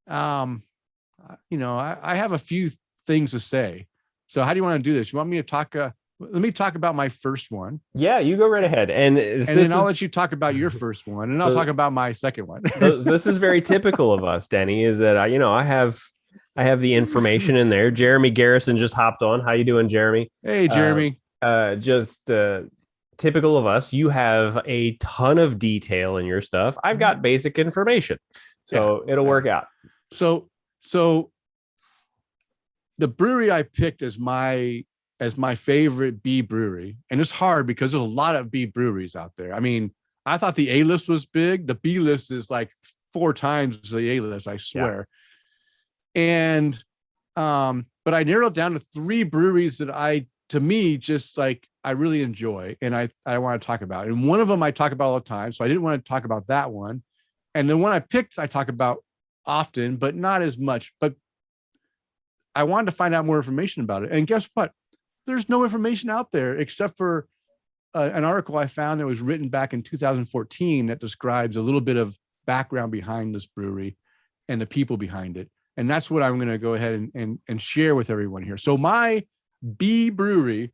I have a few things to say. So, how do you want to do this? You want me to talk? Let me talk about my first one. Yeah, you go right ahead, and then I'll let you talk about your first one, and I'll talk about my second one. This is very typical of us, Denny. Is that I have the information in there. Jeremy Garrison just hopped on. How you doing, Jeremy? Hey, Jeremy. Typical of us. You have a ton of detail in your stuff. I've got basic information, so it'll work out. So the brewery I picked as my favorite B brewery, and it's hard because there's a lot of B breweries out there. I mean, I thought the A list was big. The B list is like 4 times the A list, I swear. Yeah. And but I narrowed down to 3 breweries that I really enjoy and I want to talk about. And one of them I talk about all the time, so I didn't want to talk about that one. And the one I picked I talk about often, but not as much. But I wanted to find out more information about it. And guess what? There's no information out there except for an article I found that was written back in 2014 that describes a little bit of background behind this brewery and the people behind it. And that's what I'm going to go ahead and share with everyone here. So my B brewery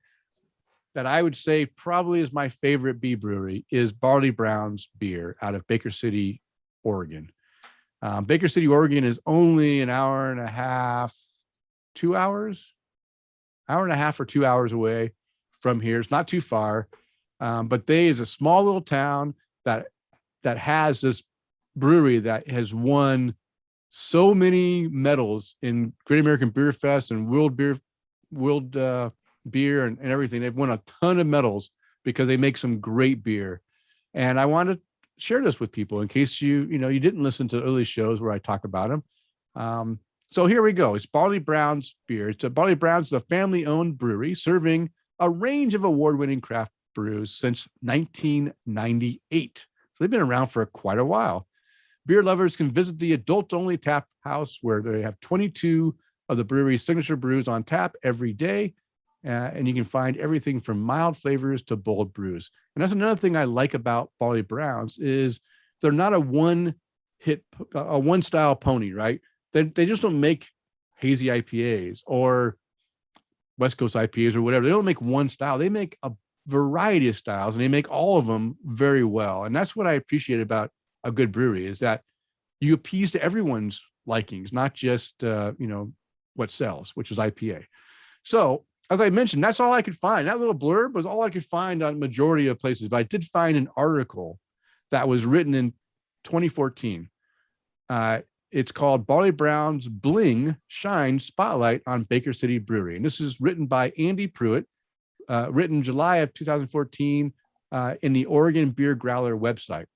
that I would say probably is my favorite B brewery is Barley Brown's beer out of Baker City, Oregon. Baker City, Oregon is only an hour and a half, 2 hours, hour and a half or 2 hours away from here. It's not too far. But they is a small little town that has this brewery that has won so many medals in Great American Beer Fest and World Beer world beer and everything. They've won a ton of medals because they make some great beer. And I want to share this with people in case you didn't listen to early shows where I talk about them. So here we go. It's Barley Brown's beer. Barley Brown's is a family-owned brewery serving a range of award-winning craft brews since 1998. So they've been around for quite a while. Beer lovers can visit the adult-only tap house where they have 22 of the brewery's signature brews on tap every day. And you can find everything from mild flavors to bold brews. And that's another thing I like about Barley Browns is they're not a one-style pony, right? They just don't make hazy IPAs or West Coast IPAs or whatever. They don't make one style. They make a variety of styles, and they make all of them very well. And that's what I appreciate about a good brewery is that you appease to everyone's likings, not just what sells, which is IPA. So as I mentioned, that's all I could find. That little blurb was all I could find on majority of places, but I did find an article that was written in 2014. It's called Barley Brown's Bling Shine Spotlight on Baker City Brewery. And this is written by Andy Pruitt, written July of 2014 in the Oregon Beer Growler website.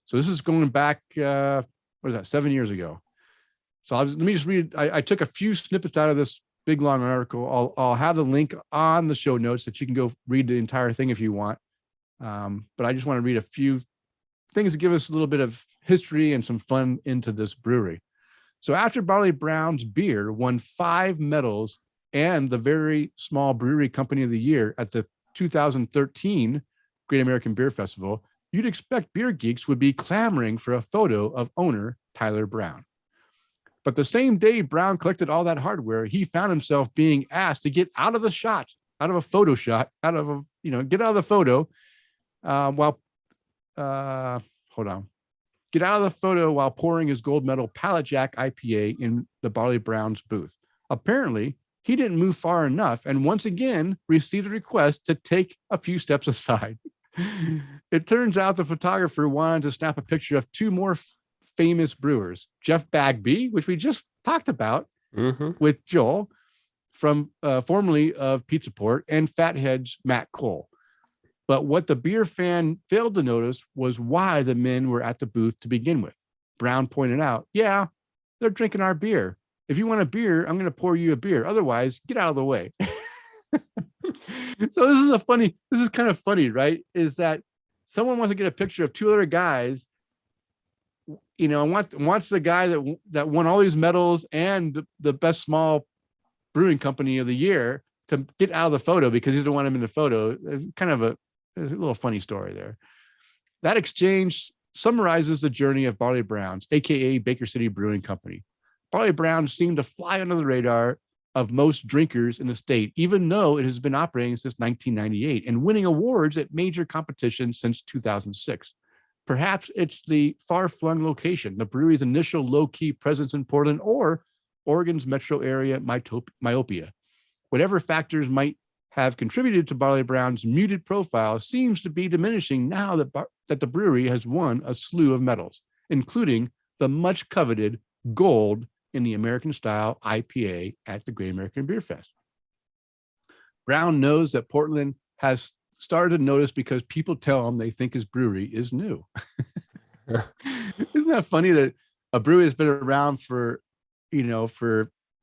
So this is going back, 7 years ago. So let me just read. I took a few snippets out of this big long article. I'll have the link on the show notes that you can go read the entire thing if you want. But I just want to read a few things to give us a little bit of history and some fun into this brewery. So after Barley Brown's beer won 5 medals and the Very Small Brewery Company of the Year at the 2013 Great American Beer Festival, you'd expect beer geeks would be clamoring for a photo of owner Tyler Brown. But the same day Brown collected all that hardware, he found himself being asked to get out of the shot, out of a photo shot, get out of the photo get out of the photo while pouring his gold medal Pallet Jack IPA in the Barley Brown's booth. Apparently, he didn't move far enough and once again received a request to take a few steps aside. It turns out the photographer wanted to snap a picture of 2 more famous brewers, Jeff Bagby, which we just talked about with Joel from formerly of Pizza Port, and Fathead's Matt Cole. But what the beer fan failed to notice was why the men were at the booth to begin with. Brown pointed out, yeah, they're drinking our beer. If you want a beer, I'm going to pour you a beer. Otherwise, get out of the way. So this is kind of funny, right? Is that someone wants to get a picture of 2 other guys, wants the guy that won all these medals and the best small brewing company of the year to get out of the photo because he doesn't want him in the photo. Kind of a little funny story there. That exchange summarizes the journey of Barley Brown's, aka Baker City Brewing Company. Barley Brown seemed to fly under the radar of most drinkers in the state, even though it has been operating since 1998 and winning awards at major competitions since 2006. Perhaps it's the far-flung location, the brewery's initial low-key presence in Portland, or Oregon's metro area myopia. Whatever factors might have contributed to Barley Brown's muted profile seems to be diminishing now that the brewery has won a slew of medals, including the much-coveted gold in the American-style IPA at the Great American Beer Fest. Brown knows that Portland has started to notice because people tell him they think his brewery is new. Isn't that funny that a brewery has been around for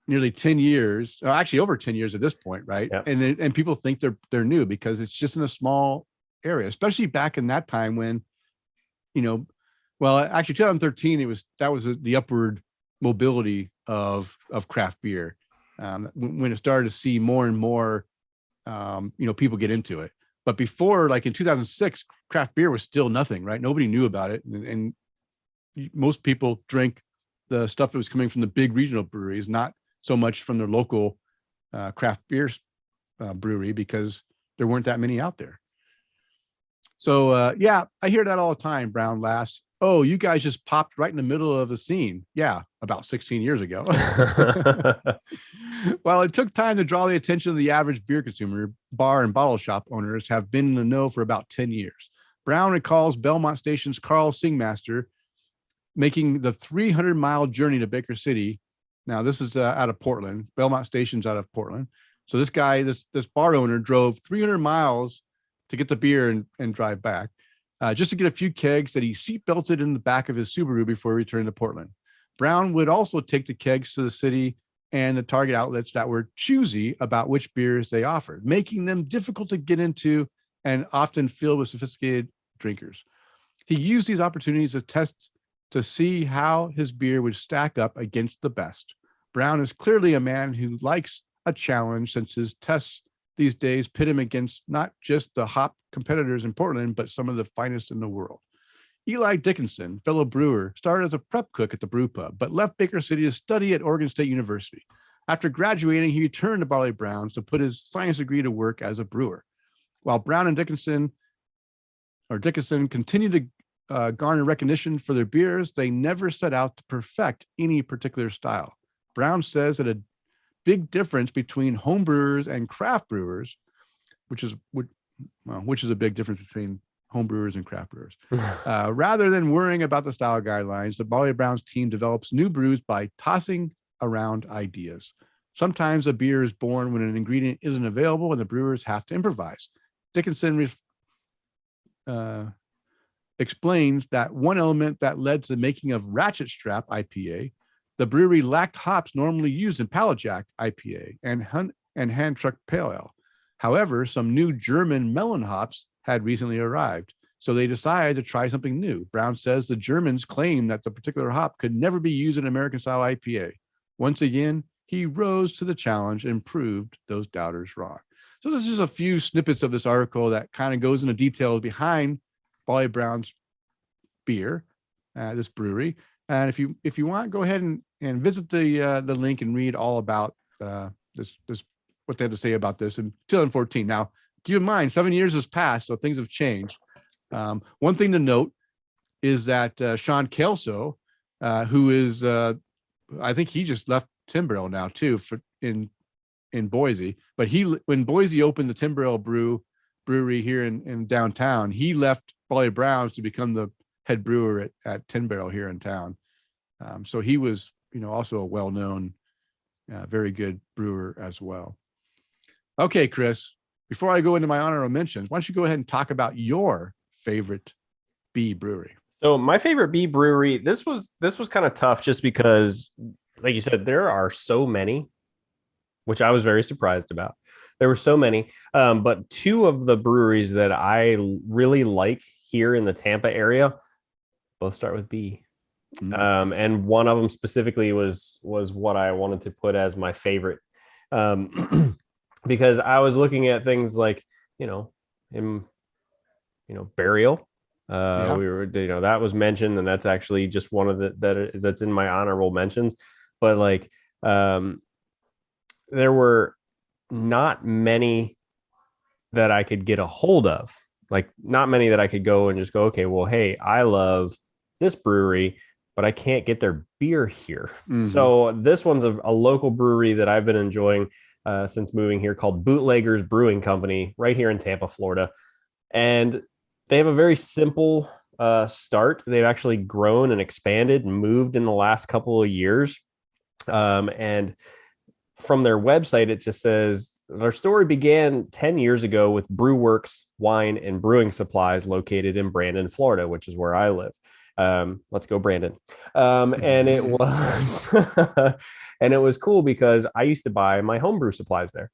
nearly 10 years, actually over 10 years at this point, right? Yep. And people think they're new because it's just in a small area, especially back in that time when, actually 2013, that was the upward mobility of craft beer, when it started to see more and more, people get into it. But before, like in 2006, craft beer was still nothing, right? Nobody knew about it. And most people drank the stuff that was coming from the big regional breweries, not so much from their local craft beer brewery, because there weren't that many out there. So, I hear that all the time, Brown laughs. Oh, you guys just popped right in the middle of the scene. Yeah, about 16 years ago. Well, it took time to draw the attention of the average beer consumer. Bar and bottle shop owners have been in the know for about 10 years. Brown recalls Belmont Station's Carl Singmaster making the 300-mile journey to Baker City. Now, this is out of Portland. Belmont Station's out of Portland. So this guy, this bar owner, drove 300 miles to get the beer and drive back, just to get a few kegs that he seatbelted in the back of his Subaru before he returned to Portland. Brown would also take the kegs to the city and the Target outlets that were choosy about which beers they offered, making them difficult to get into and often filled with sophisticated drinkers. He used these opportunities to test to see how his beer would stack up against the best. Brown is clearly a man who likes a challenge, since his tests these days pit him against not just the hop competitors in Portland, but some of the finest in the world. Eli Dickinson, fellow brewer, started as a prep cook at the brew pub, but left Baker City to study at Oregon State University. After graduating, he returned to Barley Brown's to put his science degree to work as a brewer. While Brown and Dickinson continued to garner recognition for their beers, they never set out to perfect any particular style. Brown says that a big difference between home brewers and craft brewers, which is a big difference between home brewers and craft brewers. Rather than worrying about the style guidelines, the Barley Brown's team develops new brews by tossing around ideas. Sometimes a beer is born when an ingredient isn't available and the brewers have to improvise. Dickinson explains that one element that led to the making of Ratchet Strap IPA, the brewery lacked hops normally used in Pallet Jack IPA and Hand Truck Pale Ale. However, some new German melon hops had recently arrived, so they decided to try something new. Brown says the Germans claimed that the particular hop could never be used in American-style IPA. Once again, he rose to the challenge and proved those doubters wrong. So this is just a few snippets of this article that kind of goes into details behind Barley Brown's beer, this brewery. And if you want, go ahead and visit the link and read all about this what they had to say about this in 2014. Now, keep in mind, 7 years has passed, so things have changed. One thing to note is that Sean Kelso, who is, I think he just left Timber Ale now too, in Boise. But when Boise opened the Timber Ale brewery here in downtown, he left Barley Brown's to become the head brewer at Timber Ale here in town. So he was, also a well-known, very good brewer as well. Okay, Chris. Before I go into my honorable mentions, why don't you go ahead and talk about your favorite B brewery? So my favorite B brewery, this was kind of tough just because, like you said, there are so many, which I was very surprised about. There were so many, but two of the breweries that I really like here in the Tampa area both start with B. Mm-hmm. And one of them specifically was what I wanted to put as my favorite. Because I was looking at things like, Burial. Yeah. We were, that was mentioned, and that's actually just one of that's in my honorable mentions. But there were not many that I could get a hold of. Not many that I could go and just go, okay, well, hey, I love this brewery, but I can't get their beer here. Mm-hmm. So this one's a local brewery that I've been enjoying since moving here, called Bootleggers Brewing Company, right here in Tampa, Florida. And they have a very simple start. They've actually grown and expanded and moved in the last couple of years. And from their website, it just says their story began 10 years ago with Brewworks Wine and Brewing Supplies located in Brandon, Florida, which is where I live. Let's go, Brandon. And it was and it was cool because I used to buy my homebrew supplies there.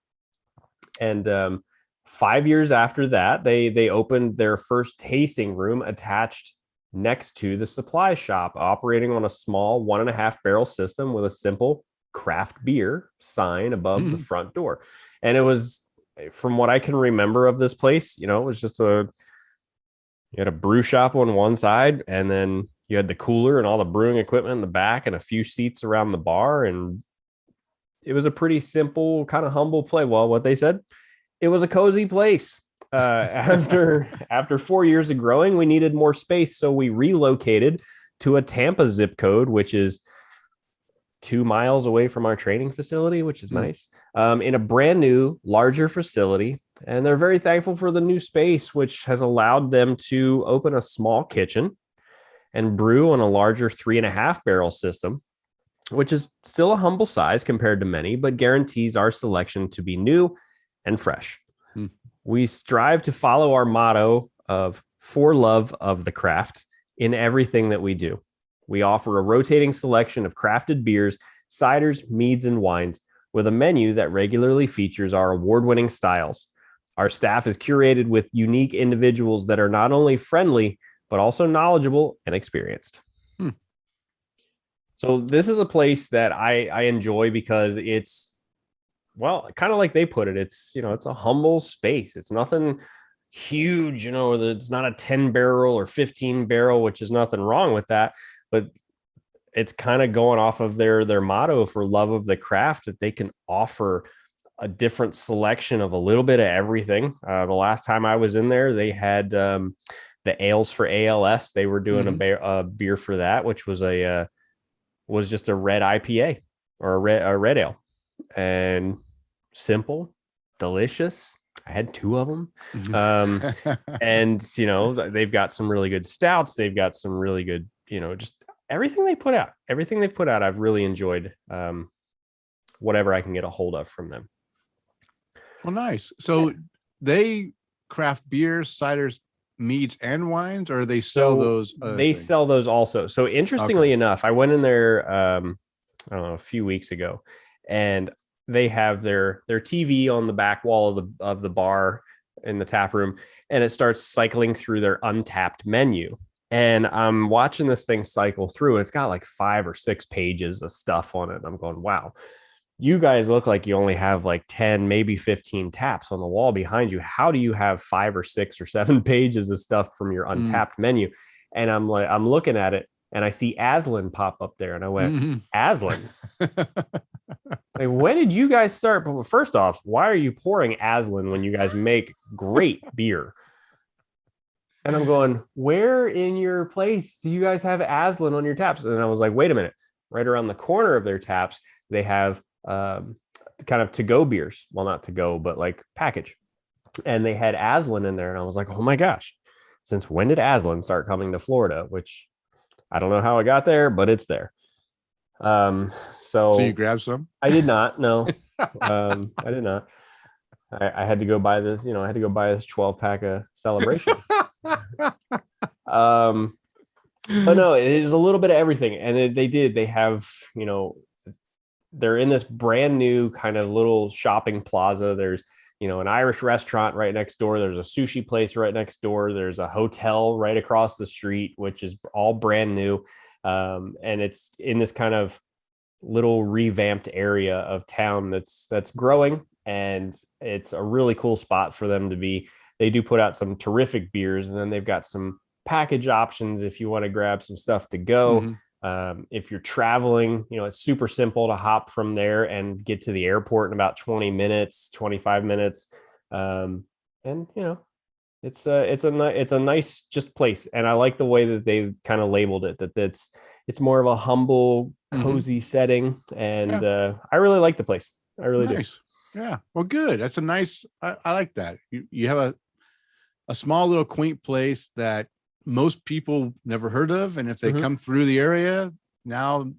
And 5 years after that, they opened their first tasting room attached next to the supply shop, operating on a small 1.5 barrel system with a simple craft beer sign above the front door. And it was, from what I can remember of this place, it was just you had a brew shop on one side, and then you had the cooler and all the brewing equipment in the back and a few seats around the bar. And it was a pretty simple, kind of humble play. Well, what they said, it was a cozy place. After 4 years of growing, we needed more space. So we relocated to a Tampa zip code, which is 2 miles away from our training facility, which is nice, in a brand new, larger facility. And they're very thankful for the new space, which has allowed them to open a small kitchen and brew on a larger 3.5 barrel system. which is still a humble size compared to many, but guarantees our selection to be new and fresh. Hmm. We strive to follow our motto of for love of the craft in everything that we do. We offer a rotating selection of crafted beers, ciders, meads, and wines with a menu that regularly features our award-winning styles. Our staff is curated with unique individuals that are not only friendly, but also knowledgeable and experienced. Hmm. So this is a place that I enjoy because it's, well, kind of like they put it, it's, it's a humble space. It's nothing huge, it's not a 10 barrel or 15 barrel, which is nothing wrong with that. But it's kind of going off of their motto for love of the craft, that they can offer a different selection of a little bit of everything. The last time I was in there, they had the ales for ALS. They were doing a beer for that, which was just a red IPA or a red ale, and simple, delicious. I had two of them. And, they've got some really good stouts. They've got some really good, just everything they've put out, I've really enjoyed, whatever I can get a hold of from them. Well, nice. So they craft beers, ciders, meads, and wines, or they sell those? They sell those also. So interestingly enough, I went in there, I don't know, a few weeks ago, and they have their TV on the back wall of the bar in the tap room, and it starts cycling through their untapped menu. And I'm watching this thing cycle through, and it's got like 5 or 6 pages of stuff on it. And I'm going, wow, you guys look like you only have like 10, maybe 15 taps on the wall behind you. How do you have 5 or 6 or 7 pages of stuff from your untapped menu? And I'm looking at it, and I see Aslan pop up there, and I went, Aslan? Like, when did you guys start? But first off, why are you pouring Aslan when you guys make great beer? And I'm going, where in your place do you guys have Aslan on your taps? And I was like, wait a minute. Right around the corner of their taps, they have kind of to-go beers. Well, not to-go, but like package. And they had Aslan in there. And I was like, oh my gosh, since when did Aslan start coming to Florida? Which I don't know how it got there, but it's there. So you grabbed some? I did not. No, I did not. I had to go buy this, I had to go buy this 12-pack of Celebration. But no, it is a little bit of everything. And they have, they're in this brand new kind of little shopping plaza. There's, an Irish restaurant right next door. There's a sushi place right next door. There's a hotel right across the street, which is all brand new. And it's in this kind of little revamped area of town that's growing, and it's a really cool spot for them to be. They do put out some terrific beers, and then they've got some package options if you want to grab some stuff to go. If you're traveling, it's super simple to hop from there and get to the airport in about 20 minutes, 25 minutes. And it's a nice just place. And I like the way that they've kind of labeled it, that it's more of a humble, cozy setting. And I really like the place. I really do. Yeah. Well, good. That's a nice, I like that. You have a small little quaint place that most people never heard of. And if they come through the area now,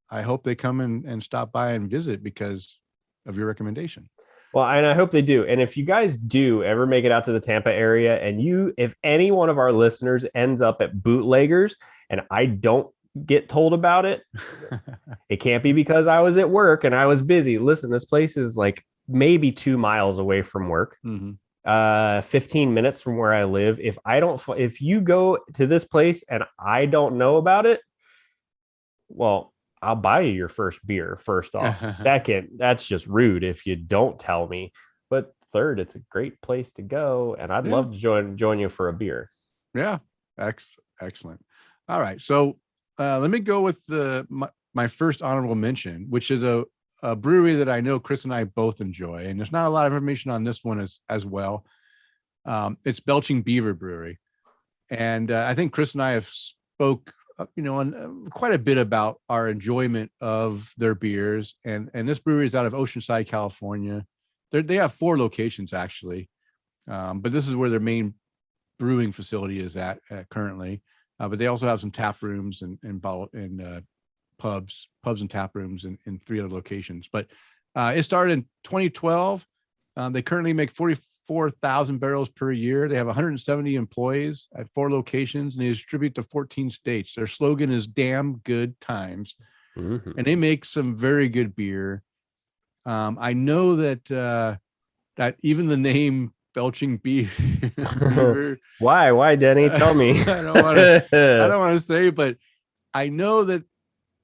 I hope they come and stop by and visit because of your recommendation. Well, and I hope they do. And if you guys do ever make it out to the Tampa area, and if any one of our listeners ends up at Bootleggers and I don't get told about it, it can't be because I was at work and I was busy. Listen, this place is like maybe 2 miles away from work. 15 minutes from where I live. If you go to this place and I don't know about it, well, I'll buy you your first beer, first off. Second, that's just rude if you don't tell me. But third, it's a great place to go, and I'd love to join you for a beer. Yeah, excellent. All right, so let me go with my first honorable mention, which is a brewery that I know Chris and I both enjoy, and there's not a lot of information on this one as well. It's Belching Beaver Brewery, and I think Chris and I have spoke, on quite a bit about our enjoyment of their beers, and this brewery is out of Oceanside, California. They have 4 locations actually, but this is where their main brewing facility is at currently. But they also have some tap rooms and pubs and tap rooms in 3 other locations. But it started in 2012. They currently make 44,000 barrels per year. They have 170 employees at 4 locations, and they distribute to 14 states. Their slogan is "Damn Good Times," and they make some very good beer. I know that that even the name Belching Beaver. Why, Denny? Tell me. I don't want to say, but I know that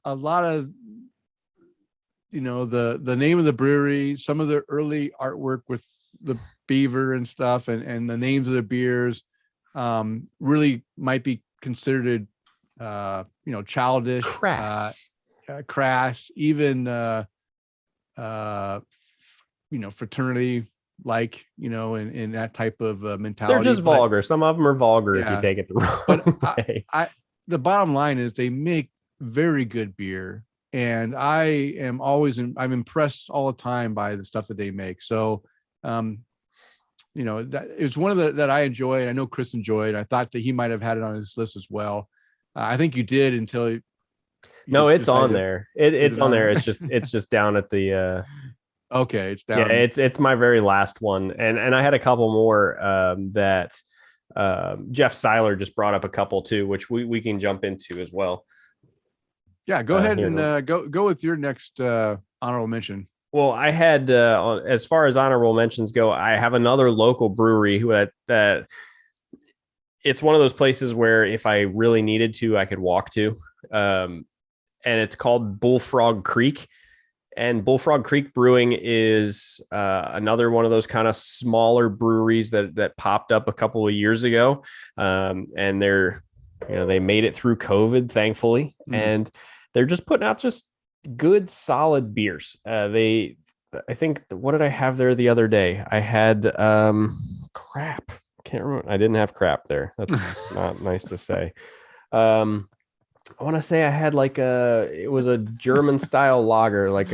a lot of, the name of the brewery, some of the early artwork with the beaver and stuff, and the names of the beers, really might be considered, childish, crass, even, fraternity, in that type of mentality. They're just vulgar. Some of them are vulgar if you take it the wrong way. But the bottom line is they make very good beer, and I'm impressed all the time by the stuff that they make. So, that it's one of that I enjoy, and I know Chris enjoyed. I thought that he might have had it on his list as well. I think you did until. No, it's on there. It's on there. It's just down at the. Okay, it's down. Yeah, it's my very last one, and I had a couple more that Jeff Seiler just brought up a couple too, which we can jump into as well. Yeah, go ahead and go with your next honorable mention. Well, I had as far as honorable mentions go, I have another local brewery that it's one of those places where if I really needed to, I could walk to, and it's called Bullfrog Creek. And Bullfrog Creek Brewing is another one of those kind of smaller breweries that popped up a couple of years ago, and they made it through COVID, thankfully, and they're just putting out just good, solid beers. I think, what did I have there the other day? I had crap. I can't remember. I didn't have crap there. That's not nice to say. I want to say I had it was a German style lager, not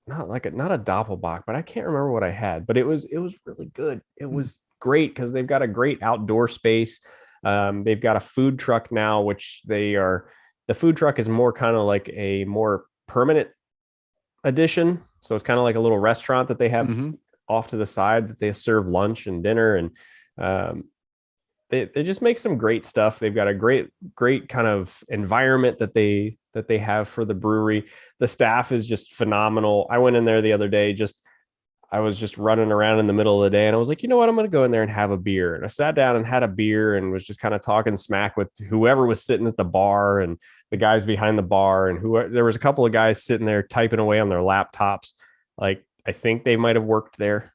a Doppelbock, but I can't remember what I had, but it was really good. It was great because they've got a great outdoor space. They've got a food truck now, which the food truck is more kind of like a more permanent addition. So it's kind of like a little restaurant that they have off to the side that they serve lunch and dinner, and they just make some great stuff. They've got a great kind of environment that they have for the brewery. The staff is just phenomenal. I went in there the other day, I was just running around in the middle of the day, and I was like, you know what? I'm going to go in there and have a beer. And I sat down and had a beer and was just kind of talking smack with whoever was sitting at the bar and the guys behind the bar. And there was a couple of guys sitting there typing away on their laptops. Like, I think they might've worked there.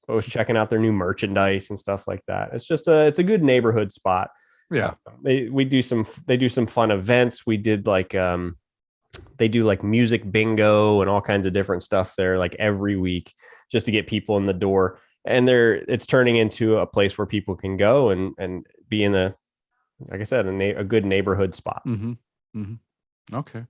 I was checking out their new merchandise and stuff like that. It's just it's a good neighborhood spot. Yeah. They do some fun events. We did they do like music bingo and all kinds of different stuff there, like every week, just to get people in the door. And it's turning into a place where people can go and be in like I said, a good neighborhood spot. Okay.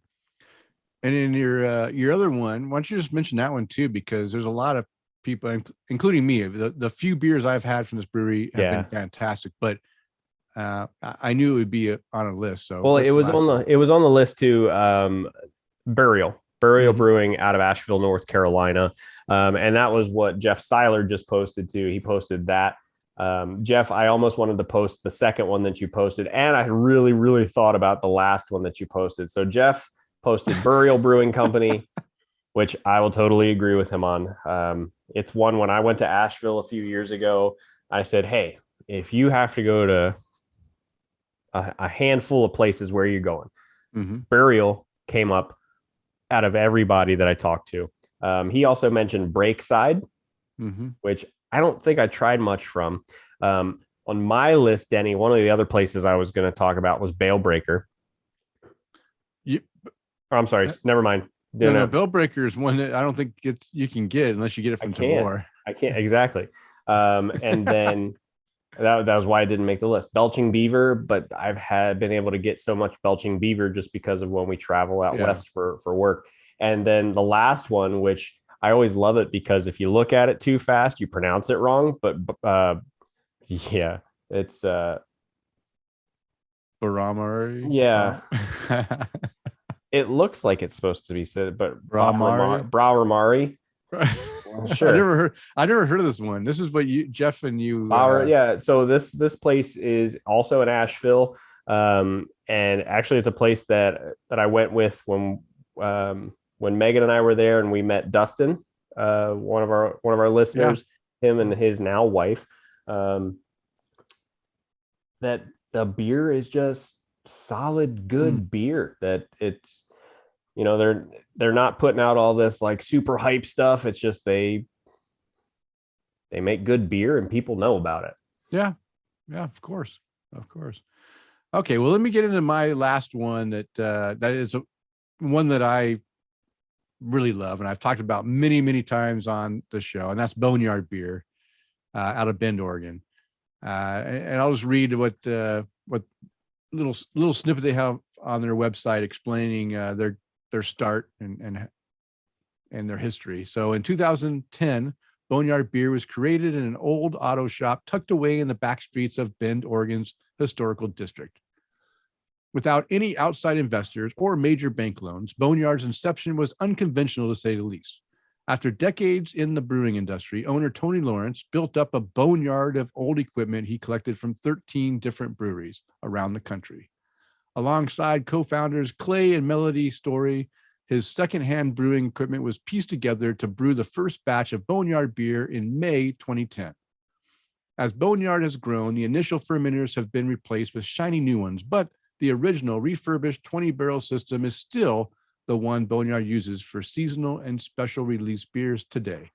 And in your other one, why don't you just mention that one too? Because there's a lot of people, including me, the few beers I've had from this brewery have been fantastic, but I knew it would be on a list. So, well, it was on the list too. Burial Brewing out of Asheville, North Carolina. And that was what Jeff Seiler just posted too. He posted that. Jeff, I almost wanted to post the second one that you posted, and I really, really thought about the last one that you posted. So Jeff posted Burial Brewing Company, which I will totally agree with him on. It's one, when I went to Asheville a few years ago, I said, hey, if you have to go to a handful of places, where are you going? Burial came up out of everybody that I talked to. He also mentioned Breakside, which I don't think I tried much from. On my list, Denny, one of the other places I was going to talk about was Bale Breaker. I'm sorry, never mind. No, Bale Breaker is one that I don't think you can get unless you get it from Tabor. I can't, exactly. And then that was why I didn't make the list. Belching Beaver, but I've been able to get so much Belching Beaver just because of when we travel out west for work. And then the last one, which I always love it because if you look at it too fast, you pronounce it wrong. But it's Baramari. Yeah. It looks like it's supposed to be said, but Bramari. Brauermari. Sure. I never heard of this one. This is what you, Jeff, and you. Yeah. So this place is also in Asheville, and actually, it's a place that I went with when Megan and I were there, and we met Dustin, one of our listeners, him and his now wife. That the beer is just solid, good beer. That it's, they're not putting out all this like super hype stuff. It's just they make good beer and people know about it. Yeah, of course. Okay, well, let me get into my last one that is one that I really love, and I've talked about many times on the show, and that's Boneyard beer out of Bend, Oregon. And I'll just read what little snippet they have on their website explaining their start and their history. So in 2010, Boneyard Beer was created in an old auto shop tucked away in the back streets of Bend, Oregon's historical district. Without any outside investors or major bank loans, Boneyard's inception was unconventional, to say the least. After decades in the brewing industry, owner Tony Lawrence built up a boneyard of old equipment he collected from 13 different breweries around the country. Alongside co-founders Clay and Melody Story, his secondhand brewing equipment was pieced together to brew the first batch of Boneyard beer in May 2010. As Boneyard has grown, the initial fermenters have been replaced with shiny new ones, but the original refurbished 20-barrel system is still the one Boneyard uses for seasonal and special release beers today.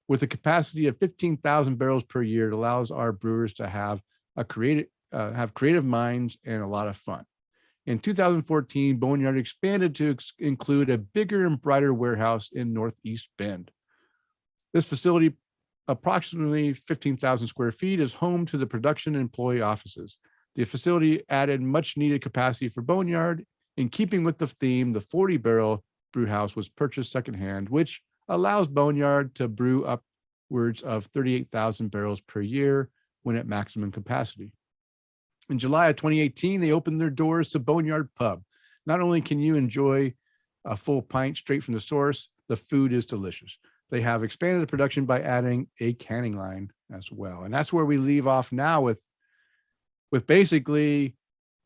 With a capacity of 15,000 barrels per year, it allows our brewers to have creative minds and a lot of fun. In 2014, Boneyard expanded to include a bigger and brighter warehouse in Northeast Bend. This facility, approximately 15,000 square feet, is home to the production and employee offices. The facility added much needed capacity for Boneyard. In keeping with the theme, the 40-barrel brew house was purchased secondhand, which allows Boneyard to brew upwards of 38,000 barrels per year when at maximum capacity. In July of 2018, they opened their doors to Boneyard Pub. Not only can you enjoy a full pint straight from the source, the food is delicious. They have expanded the production by adding a canning line as well. And that's where we leave off now with basically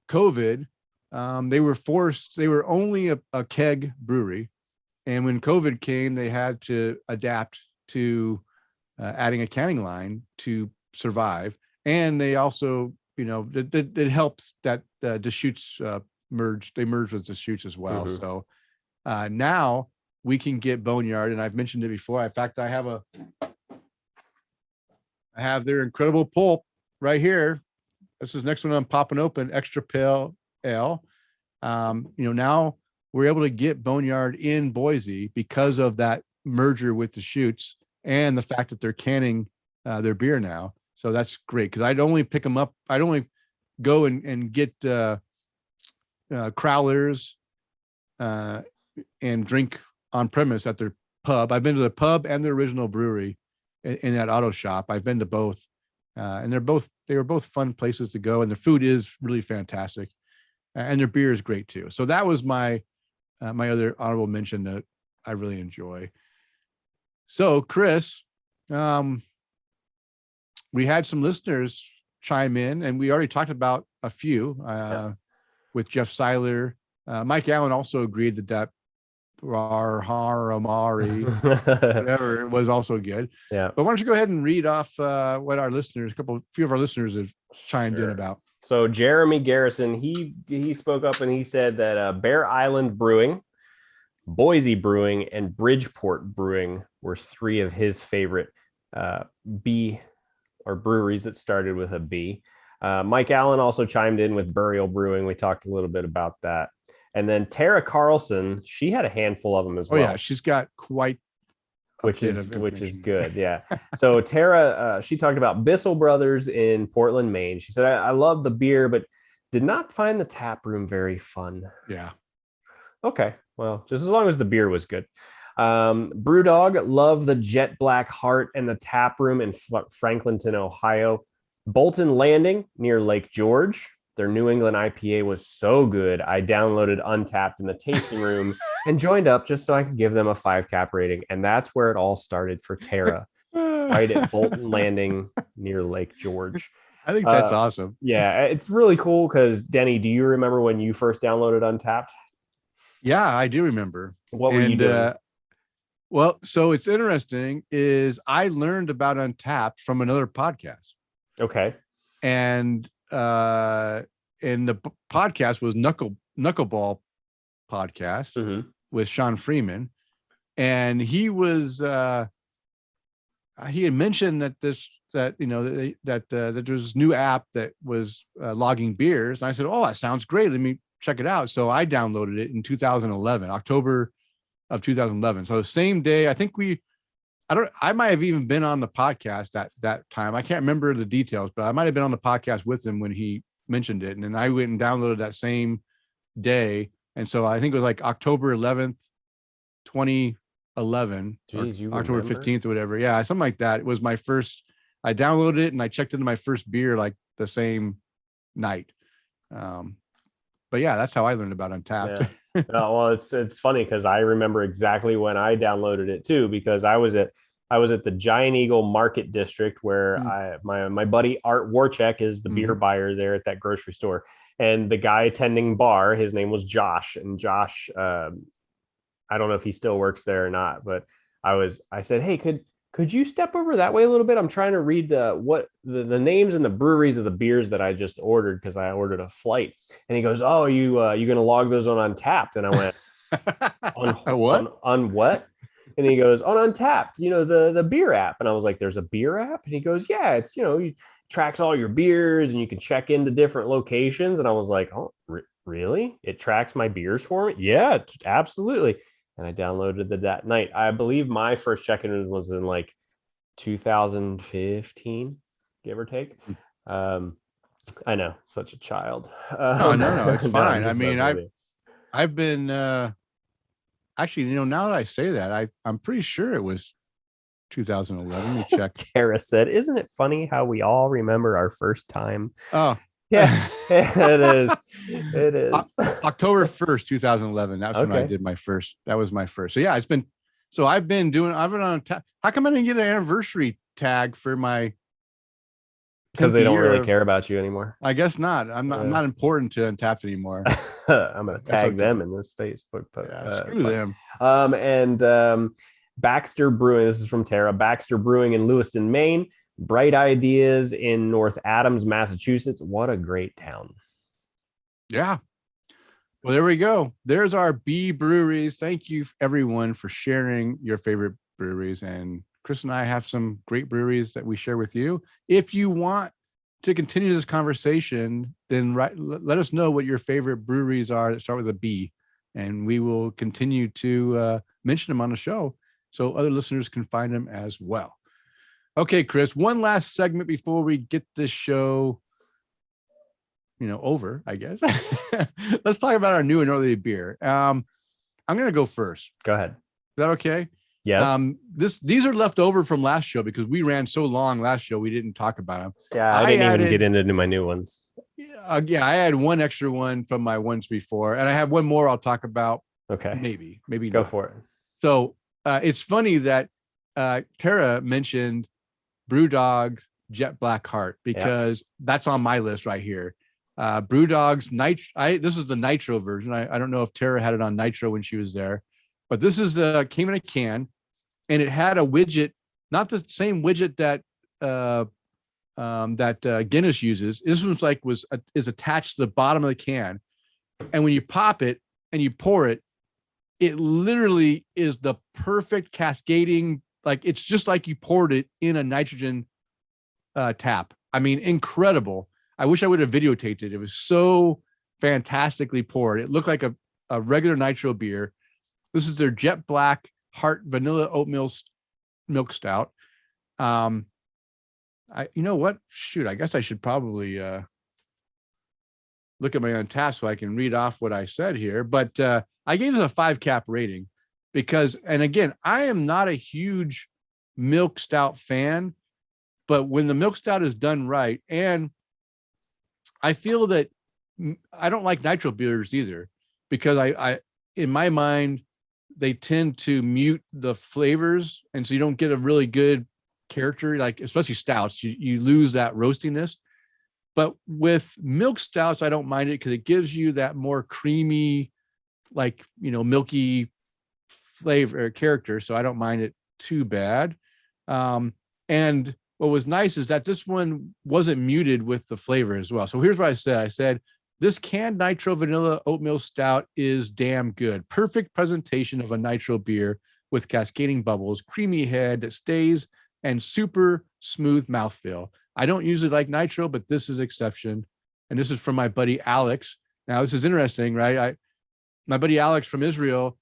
COVID. They were only a keg brewery. And when COVID came, they had to adapt to adding a canning line to survive. And they also, it helps that Deschutes merged. They merged with Deschutes as well. Mm-hmm. So now we can get Boneyard, and I've mentioned it before. In fact, I have their incredible pulp right here. This is the next one I'm popping open, Extra Pale Ale. Now we're able to get Boneyard in Boise because of that merger with Deschutes and the fact that they're canning their beer now. So that's great, because I'd only pick them up. I'd only go and get crowlers and drink on premise at their pub. I've been to the pub and the original brewery in that auto shop. I've been to both, and they were both fun places to go, and the food is really fantastic, and their beer is great too. So that was my other honorable mention that I really enjoy. So Chris, we had some listeners chime in, and we already talked about a few with Jeff Seiler. Mike Allen also agreed that Haramari, whatever, was also good. Yeah. But why don't you go ahead and read off what our listeners, few of our listeners have chimed in about. So Jeremy Garrison, he spoke up and he said that Bear Island Brewing, Boise Brewing, and Bridgeport Brewing were three of his favorite B or breweries that started with a B. Mike Allen also chimed in with Burial Brewing. We talked a little bit about that. And then Tara Carlson, she had a handful of them as well. Oh yeah, she's got quite which is good. Yeah. So Tara, she talked about Bissell Brothers in Portland, Maine. She said, I love the beer, but did not find the tap room very fun. Yeah. Okay. Well, just as long as the beer was good. BrewDog, love the Jet Black Heart and the tap room in Franklinton, Ohio. Bolton Landing near Lake George. their New England IPA was so good, I downloaded Untapped in the tasting room and joined up just so I could give them a 5 cap rating. And that's where it all started for Terra, right at Bolton Landing near Lake George. I think that's awesome. Yeah, it's really cool because Denny, do you remember when you first downloaded Untapped? Yeah, I do remember. What were you doing? Well, so it's interesting is I learned about Untapped from another podcast. Okay. And the podcast was Knuckleball podcast with Sean Freeman. And he was he had mentioned that there was this new app that was logging beers. And I said, oh, that sounds great. Let me check it out. So I downloaded it in 2011, October of 2011. So the same day, I think I might have even been on the podcast at that time. I can't remember the details, but I might have been on the podcast with him when he mentioned it. And then I went and downloaded that same day. And so I think it was like October 11th, 2011, Jeez, or October 15th or whatever. Yeah, something like that. It was my first, I downloaded it and I checked into my first beer like the same night. But yeah, that's how I learned about Untapped. Yeah. Well, it's funny because I remember exactly when I downloaded it too, because I was at the Giant Eagle Market District where my buddy Art Warchek is the beer buyer there at that grocery store, and the guy attending bar, his name was Josh, and Josh, I don't know if he still works there or not, but I said, hey, could you step over that way a little bit? I'm trying to read the names and the breweries of the beers that I just ordered because I ordered a flight. And he goes, oh, you going to log those on Untapped? And I went, on what? And he goes, on Untapped, the beer app. And I was like, there's a beer app? And he goes, yeah, it's, it tracks all your beers and you can check into different locations. And I was like, oh, really? It tracks my beers for me? Yeah, absolutely. And I downloaded it that night. I believe my first check-in was in like 2015, give or take. I know, such a child. No, it's fine. I mean, I've been actually, now that I say that, I'm pretty sure it was 2011. Let me check. Tara said, "Isn't it funny how we all remember our first time?" Oh, yeah, it is. It is. October 1st, 2011. That's when I did my first. That was my first. So yeah, I've been on how come I didn't get an anniversary tag for my, because they don't really care about you anymore. I guess not. I'm not important to Untapped anymore. I'm going to tag them in this Facebook post. Screw them. And Baxter Brewing. This is from Tara. Baxter Brewing in Lewiston, Maine. Bright Ideas in North Adams, Massachusetts. What a great town. Yeah. Well, there we go. There's our B breweries. Thank you everyone for sharing your favorite breweries. And Chris and I have some great breweries that we share with you. If you want to continue this conversation, then let us know what your favorite breweries are that start with a B, and we will continue to mention them on the show so other listeners can find them as well. Okay, Chris, one last segment before we get this show, over, I guess. Let's talk about our new and early beer. I'm going to go first. Go ahead. Is that okay? Yes. These are left over from last show because we ran so long last show we didn't talk about them. Yeah, I didn't even get into my new ones. Yeah, I had one extra one from my ones before, and I have one more I'll talk about. Okay. Maybe go not. for it. So it's funny that Tara mentioned BrewDog's Jet Black Heart because that's on my list right here. BrewDog's Nitro. This is the Nitro version. I don't know if Tara had it on Nitro when she was there, but this is came in a can, and it had a widget, not the same widget that Guinness uses. This one's is attached to the bottom of the can, and when you pop it and you pour it, it literally is the perfect cascading. Like it's just like you poured it in a nitrogen tap. I mean, incredible. I wish I would have videotaped it. It was so fantastically poured. It looked like a regular Nitro beer. This is their Jet Black Heart Vanilla Oatmeal Milk Stout. You know what? Shoot, I guess I should probably look at my own task so I can read off what I said here. But I gave this a 5 cap rating because, and again, I am not a huge milk stout fan, but when the milk stout is done right, and I feel that I don't like nitro beers either, because I in my mind, they tend to mute the flavors. And so you don't get a really good character, like especially stouts, you lose that roastiness. But with milk stouts, I don't mind it because it gives you that more creamy, like, milky flavor character. So I don't mind it too bad. And what was nice is that this one wasn't muted with the flavor as well. So here's what I said. I said, this canned nitro vanilla oatmeal stout is damn good. Perfect presentation of a nitro beer with cascading bubbles, creamy head that stays, and super smooth mouthfeel. I don't usually like nitro, but this is exception. And this is from my buddy Alex. Now, this is interesting, right? My buddy Alex from Israel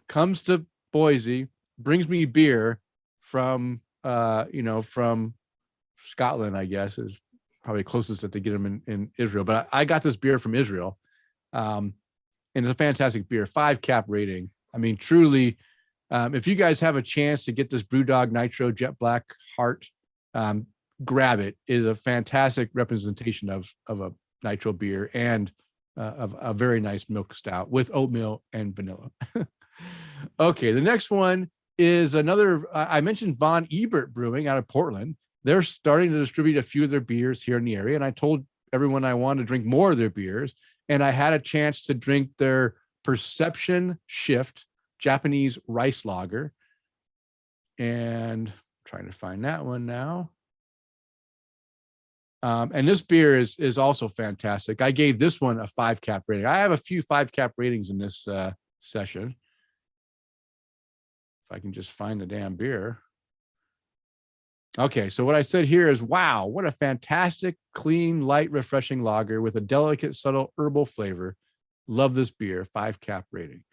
comes to Boise, brings me beer from from Scotland, I guess, is probably closest that they get them in Israel. But I got this beer from Israel. And it's a fantastic beer, 5 cap rating. I mean, truly, if you guys have a chance to get this BrewDog Nitro Jet Black Heart, grab it. It is a fantastic representation of a nitro beer and of a very nice milk stout with oatmeal and vanilla. Okay, the next one is another. I mentioned Von Ebert Brewing out of Portland. They're starting to distribute a few of their beers here in the area, and I told everyone I wanted to drink more of their beers, and I had a chance to drink their Perception Shift Japanese rice lager, and I'm trying to find that one now. And this beer is also fantastic. I gave this one a 5 cap rating. I have a few 5 cap ratings in this session. If I can just find the damn beer. Okay, so what I said here is, wow, what a fantastic, clean, light, refreshing lager with a delicate, subtle herbal flavor. Love this beer, 5 cap rating.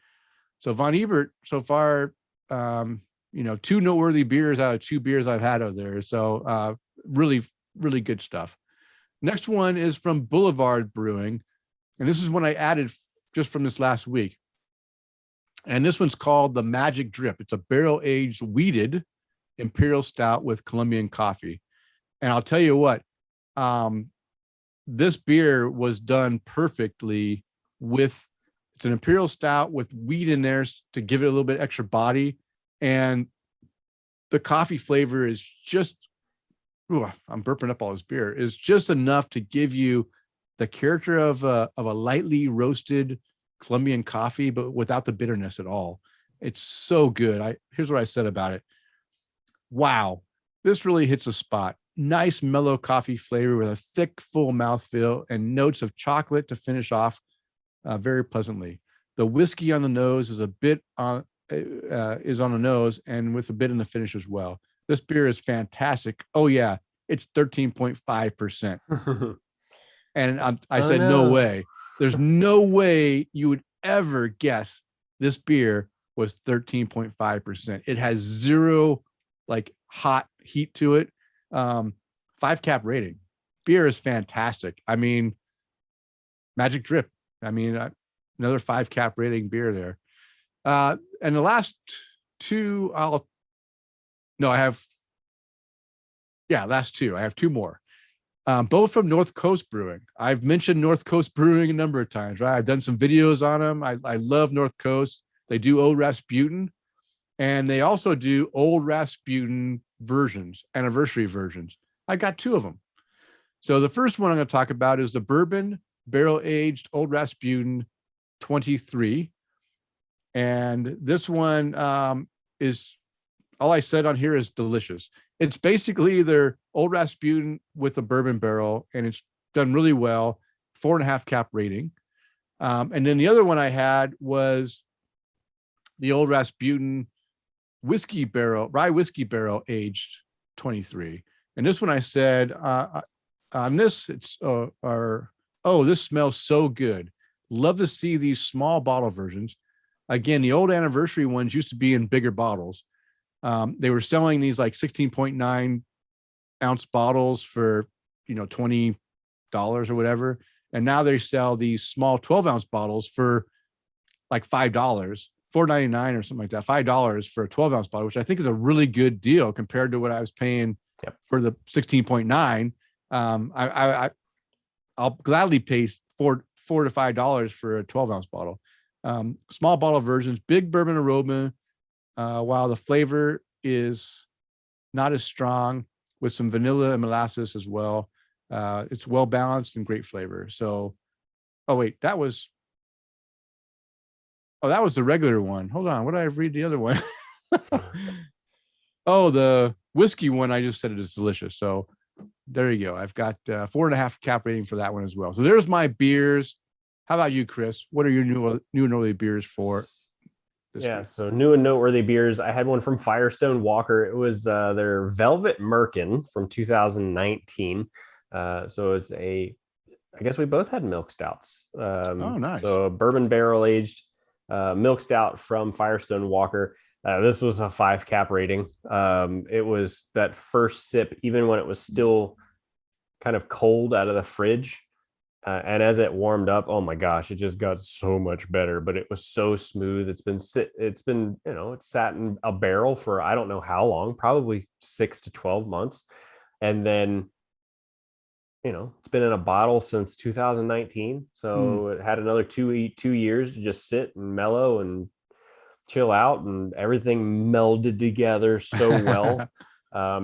So Von Ebert, so far, 2 noteworthy beers out of 2 beers I've had out there. So really, really good stuff. Next one is from Boulevard Brewing. And this is one I added just from this last week. And this one's called the Magic Drip. It's a barrel-aged wheated Imperial Stout with Colombian coffee. And I'll tell you what, this beer was done perfectly with, it's an Imperial Stout with wheat in there to give it a little bit extra body. And the coffee flavor is just, I'm burping up all this beer, is just enough to give you the character of a lightly roasted Colombian coffee, but without the bitterness at all. It's so good. Here's what I said about it. Wow, this really hits a spot. Nice mellow coffee flavor with a thick, full mouthfeel and notes of chocolate to finish off very pleasantly. The whiskey on the nose is a bit on the nose and with a bit in the finish as well. This beer is fantastic. Oh yeah, it's 13.5%. And I said, no way. There's no way you would ever guess this beer was 13.5%. It has zero like hot heat to it. 5 cap rating. Beer is fantastic. I mean, Magic Drip. I mean, another 5 cap rating beer there. And the last two, last two. I have 2 more. Both from North Coast Brewing. I've mentioned North Coast Brewing a number of times, right? I've done some videos on them. I love North Coast. They do Old Rasputin, and they also do Old Rasputin versions, anniversary versions. I got 2 of them. So the first one I'm going to talk about is the Bourbon Barrel-Aged Old Rasputin 23. And this one is, all I said on here is delicious. It's basically their Old Rasputin with a bourbon barrel, and it's done really well. 4.5 cap rating. And then the other one I had was the Old Rasputin rye whiskey barrel aged 23. And this one I said on this, it's this smells so good. Love to see these small bottle versions. Again, the old anniversary ones used to be in bigger bottles. They were selling these like 16.9 ounce bottles for, $20 or whatever. And now they sell these small 12 ounce bottles for like $5, $4.99 or something like that, $5 for a 12 ounce bottle, which I think is a really good deal compared to what I was paying for the 16.9. I'll gladly pay $4 to $5 for a 12-ounce bottle. Small bottle versions, big bourbon aroma, while the flavor is not as strong, with some vanilla and molasses as well. It's well balanced and great flavor. So, oh wait, that was the regular one. Hold on, what did I read the other one? Oh, the whiskey one. I just said it is delicious. So there you go. I've got 4.5 cap rating for that one as well. So there's my beers. How about you, Chris? What are your new and noteworthy beers for this week? So new and noteworthy beers. I had one from Firestone Walker. It was their Velvet Merkin from 2019. So it's I guess we both had milk stouts. Oh, nice. So a bourbon barrel aged milk stout from Firestone Walker. This was a 5 cap rating. It was that first sip, even when it was still kind of cold out of the fridge. And as it warmed up, oh my gosh, it just got so much better. But it was so smooth. It's been it sat in a barrel for I don't know how long, probably 6 to 12 months. And then, it's been in a bottle since 2019. So it had another 2 years to just sit and mellow and chill out, and everything melded together so well.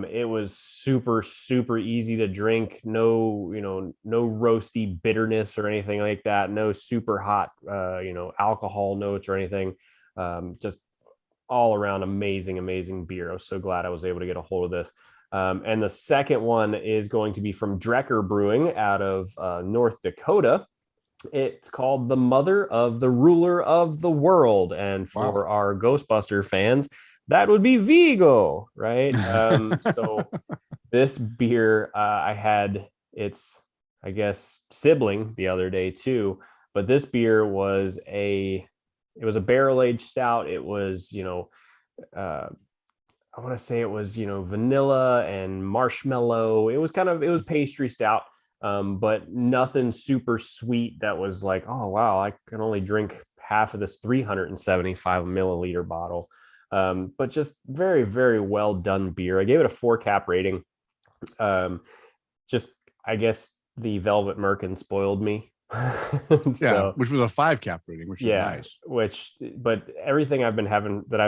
It was super, super easy to drink. No roasty bitterness or anything like that. No super hot, alcohol notes or anything. Just all around amazing beer. I was so glad I was able to get a hold of this. And the second one is going to be from Drekker Brewing out of North Dakota. It's called The Mother of the Ruler of the World. And for our Ghostbuster fans, that would be Vigo, right? So this beer, I had its, I guess, sibling the other day too. But this beer was a barrel-aged stout. It was, I want to say it was, vanilla and marshmallow. It was pastry stout. But nothing super sweet that was like, oh wow, I can only drink half of this 375 milliliter bottle. But just very, very well done beer. I gave it a 4 cap rating. Just I guess the Velvet Merkin spoiled me. So, which was a 5 cap rating, which is nice. But everything I've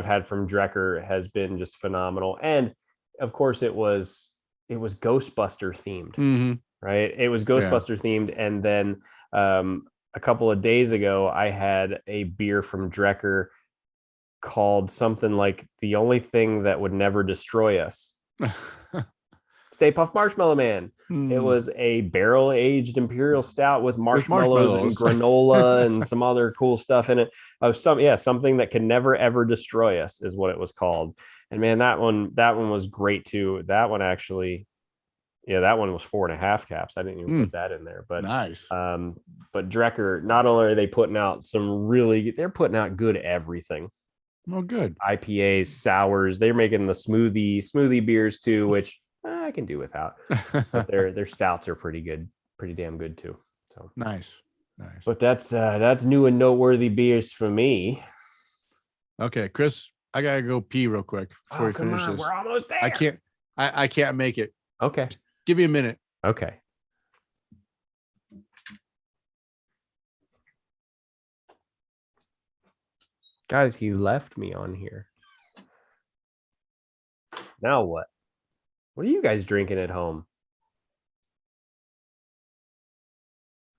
had from Drekker has been just phenomenal. And of course it was Ghostbuster themed. Mm-hmm. Right? It was Ghostbuster themed. And then a couple of days ago, I had a beer from Drekker called something like The Only Thing That Would Never Destroy Us. Stay Puft Marshmallow Man. It was a barrel-aged Imperial Stout with marshmallows and granola and some other cool stuff in it. Something that can never, ever destroy us is what it was called. And man, that one was great too. That one actually... that one was 4.5 caps. I didn't even put that in there, but nice. But Drekker, not only are they putting out they're putting out good everything. Oh, good. IPAs, sours. They're making the smoothie beers too, which I can do without. But their stouts are pretty good, pretty damn good too. So nice. But that's new and noteworthy beers for me. Okay, Chris, I gotta go pee real quick before we finish this. We're almost there. I can't make it. Okay. Give me a minute. Okay. Guys, he left me on here. Now what? What are you guys drinking at home?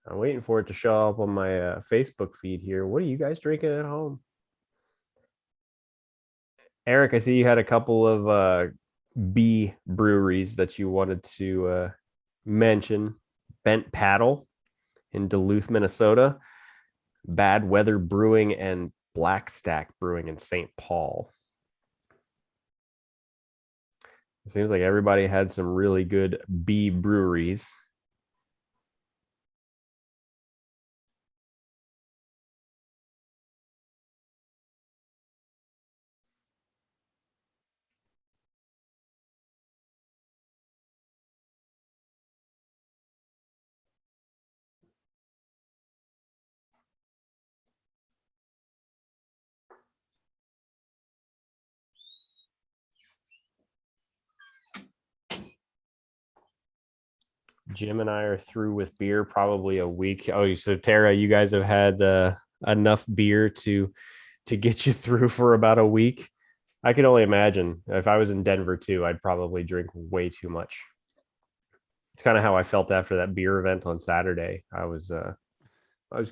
I'm waiting for it to show up on my Facebook feed here. What are you guys drinking at home? Eric, I see you had a couple of B breweries that you wanted to mention. Bent Paddle in Duluth, Minnesota. Bad Weather Brewing and Black Stack Brewing in St. Paul. It seems like everybody had some really good B breweries. Jim and I are through with beer probably a week. Oh, so Tara, you guys have had enough beer to get you through for about a week. I can only imagine if I was in Denver too, I'd probably drink way too much. It's kind of how I felt after that beer event on Saturday. I was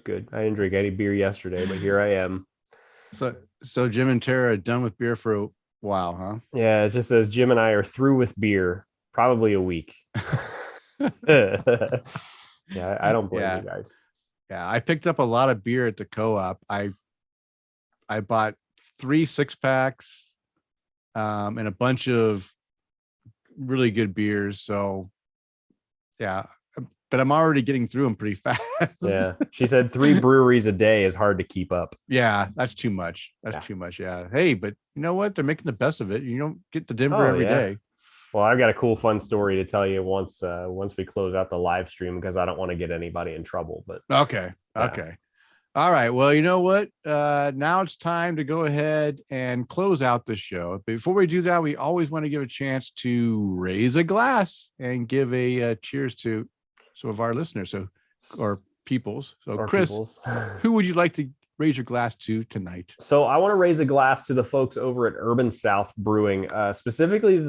good. I didn't drink any beer yesterday, but here I am. So Jim and Tara are done with beer for a while, huh? Yeah, it just says Jim and I are through with beer probably a week. Yeah, I don't blame you guys. Yeah, I picked up a lot of beer at the co-op. I bought 3 6-packs and a bunch of really good beers. So yeah, but I'm already getting through them pretty fast. Yeah, she said 3 breweries a day is hard to keep up. Yeah, that's too much. That's too much. Yeah. Hey, but you know what? They're making the best of it. You don't get to Denver every day. Well, I've got a cool, fun story to tell you once we close out the live stream, because I don't want to get anybody in trouble. But okay. All right. Well, you know what? Now it's time to go ahead and close out the show. Before we do that, we always want to give a chance to raise a glass and give a cheers to some of our listeners, or peoples. So, Chris, who would you like to raise your glass to tonight? So I want to raise a glass to the folks over at Urban South Brewing, specifically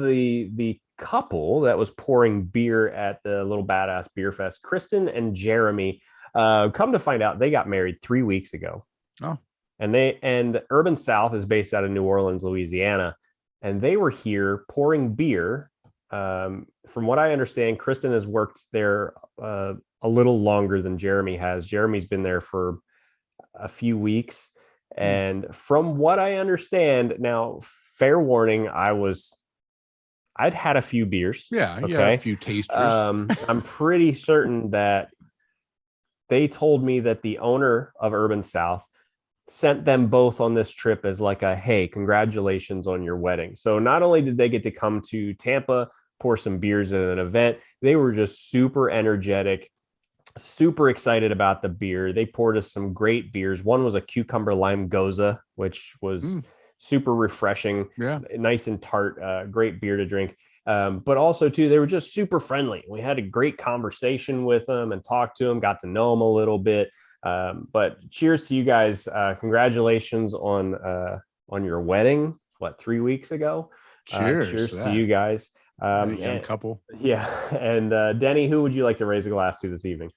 the couple that was pouring beer at the Little Badass Beer Fest, Kristen and Jeremy. Come to find out, they got married 3 weeks ago. Oh, and Urban South is based out of New Orleans, Louisiana, and they were here pouring beer. From what I understand, Kristen has worked there a little longer than Jeremy has. Jeremy's been there for a few weeks. And from what I understand, now, fair warning, I'd had a few beers. Yeah, okay. A few tasters. I'm pretty certain that they told me that the owner of Urban South sent them both on this trip as like a, hey, congratulations on your wedding. So not only did they get to come to Tampa, pour some beers at an event, they were just super energetic, super excited about the beer. They poured us some great beers. One was a cucumber lime goza, which was super refreshing, nice and tart, great beer to drink. But also too, they were just super friendly. We had a great conversation with them and talked to them, got to know them a little bit. But cheers to you guys. Congratulations on your wedding. 3 weeks ago? Cheers to you guys. Young couple. Yeah. And Denny, who would you like to raise a glass to this evening?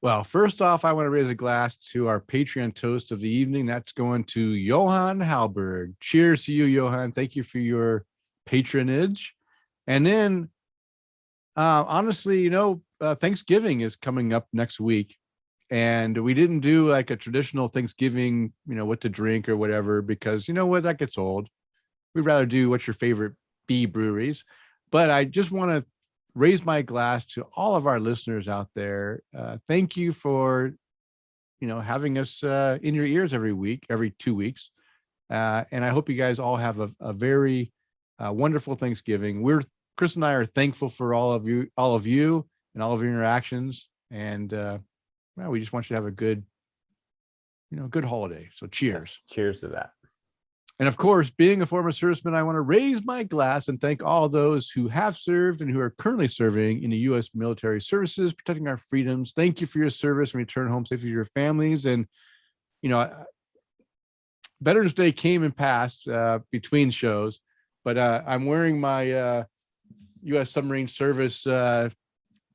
Well, first off, I want to raise a glass to our Patreon toast of the evening. That's going to Johan Halberg. Cheers to you, Johan. Thank you for your patronage. And then, honestly, Thanksgiving is coming up next week. And we didn't do like a traditional Thanksgiving, what to drink or whatever, because you know what, that gets old. We'd rather do what's your favorite B breweries. But I just want to raise my glass to all of our listeners out there. Thank you for, having us in your ears every 2 weeks. And I hope you guys all have a very wonderful Thanksgiving. Chris and I are thankful for all of you and all of your interactions. And we just want you to have a good holiday. So cheers. Yes, cheers to that. And of course, being a former serviceman, I want to raise my glass and thank all those who have served and who are currently serving in the U.S. military services, protecting our freedoms. Thank you for your service and return home safely to your families. And, Veterans Day came and passed between shows, but I'm wearing my U.S. Submarine Service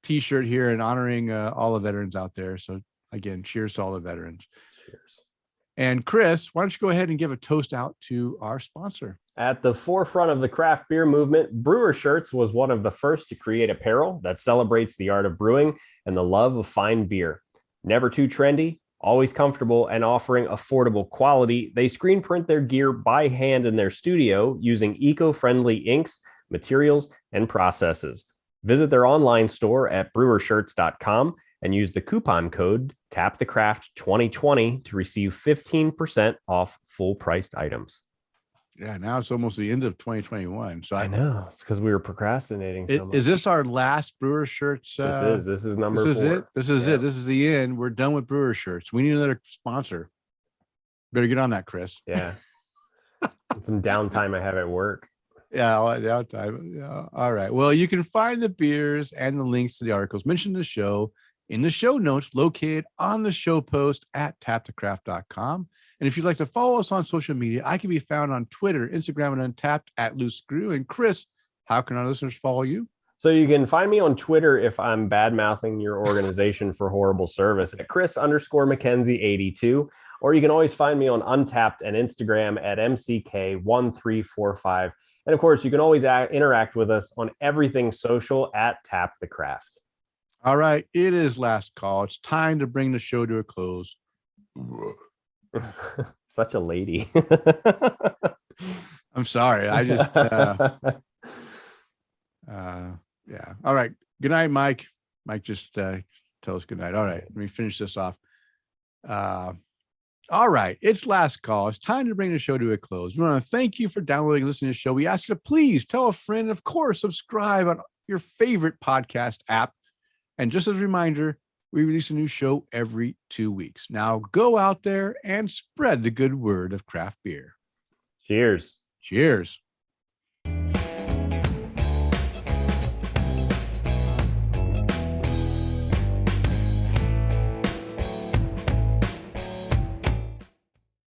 T-shirt here and honoring all the veterans out there. So again, cheers to all the veterans. Cheers. And Chris, why don't you go ahead and give a toast out to our sponsor? At the forefront of the craft beer movement, Brewer Shirts was one of the first to create apparel that celebrates the art of brewing and the love of fine beer. Never too trendy, always comfortable, and offering affordable quality, they screen print their gear by hand in their studio using eco-friendly inks, materials, and processes. Visit their online store at brewershirts.com and use the coupon code TAPTHECRAFT2020 to receive 15% off full-priced items. Yeah, now it's almost the end of 2021. So I know it's because we were procrastinating. So much. Is this our last Brewer Shirts? This is number 4. This is it. This is the end. We're done with Brewer Shirts. We need another sponsor. Better get on that, Chris. Yeah. Some downtime I have at work. Yeah, all right, downtime. Yeah. All right. Well, you can find the beers and the links to the articles mentioned in the show in the show notes located on the show post at tapthecraft.com. And if you'd like to follow us on social media, I can be found on Twitter, Instagram, and Untapped at Loose Screw. And Chris, how can our listeners follow you? So you can find me on Twitter if I'm bad mouthing your organization for horrible service at Chris_McKenzie82. Or you can always find me on Untapped and Instagram at MCK1345. And of course, you can always interact with us on everything social at Tap the Craft. All right. It is last call. It's time to bring the show to a close. Such a lady. I'm sorry. I just, yeah. All right. Good night, Mike. Mike, just tell us good night. All right. Let me finish this off. All right. It's last call. It's time to bring the show to a close. We want to thank you for downloading and listening to the show. We ask you to please tell a friend. Of course, subscribe on your favorite podcast app. And just as a reminder, we release a new show every 2 weeks. Now go out there and spread the good word of craft beer. Cheers. Cheers.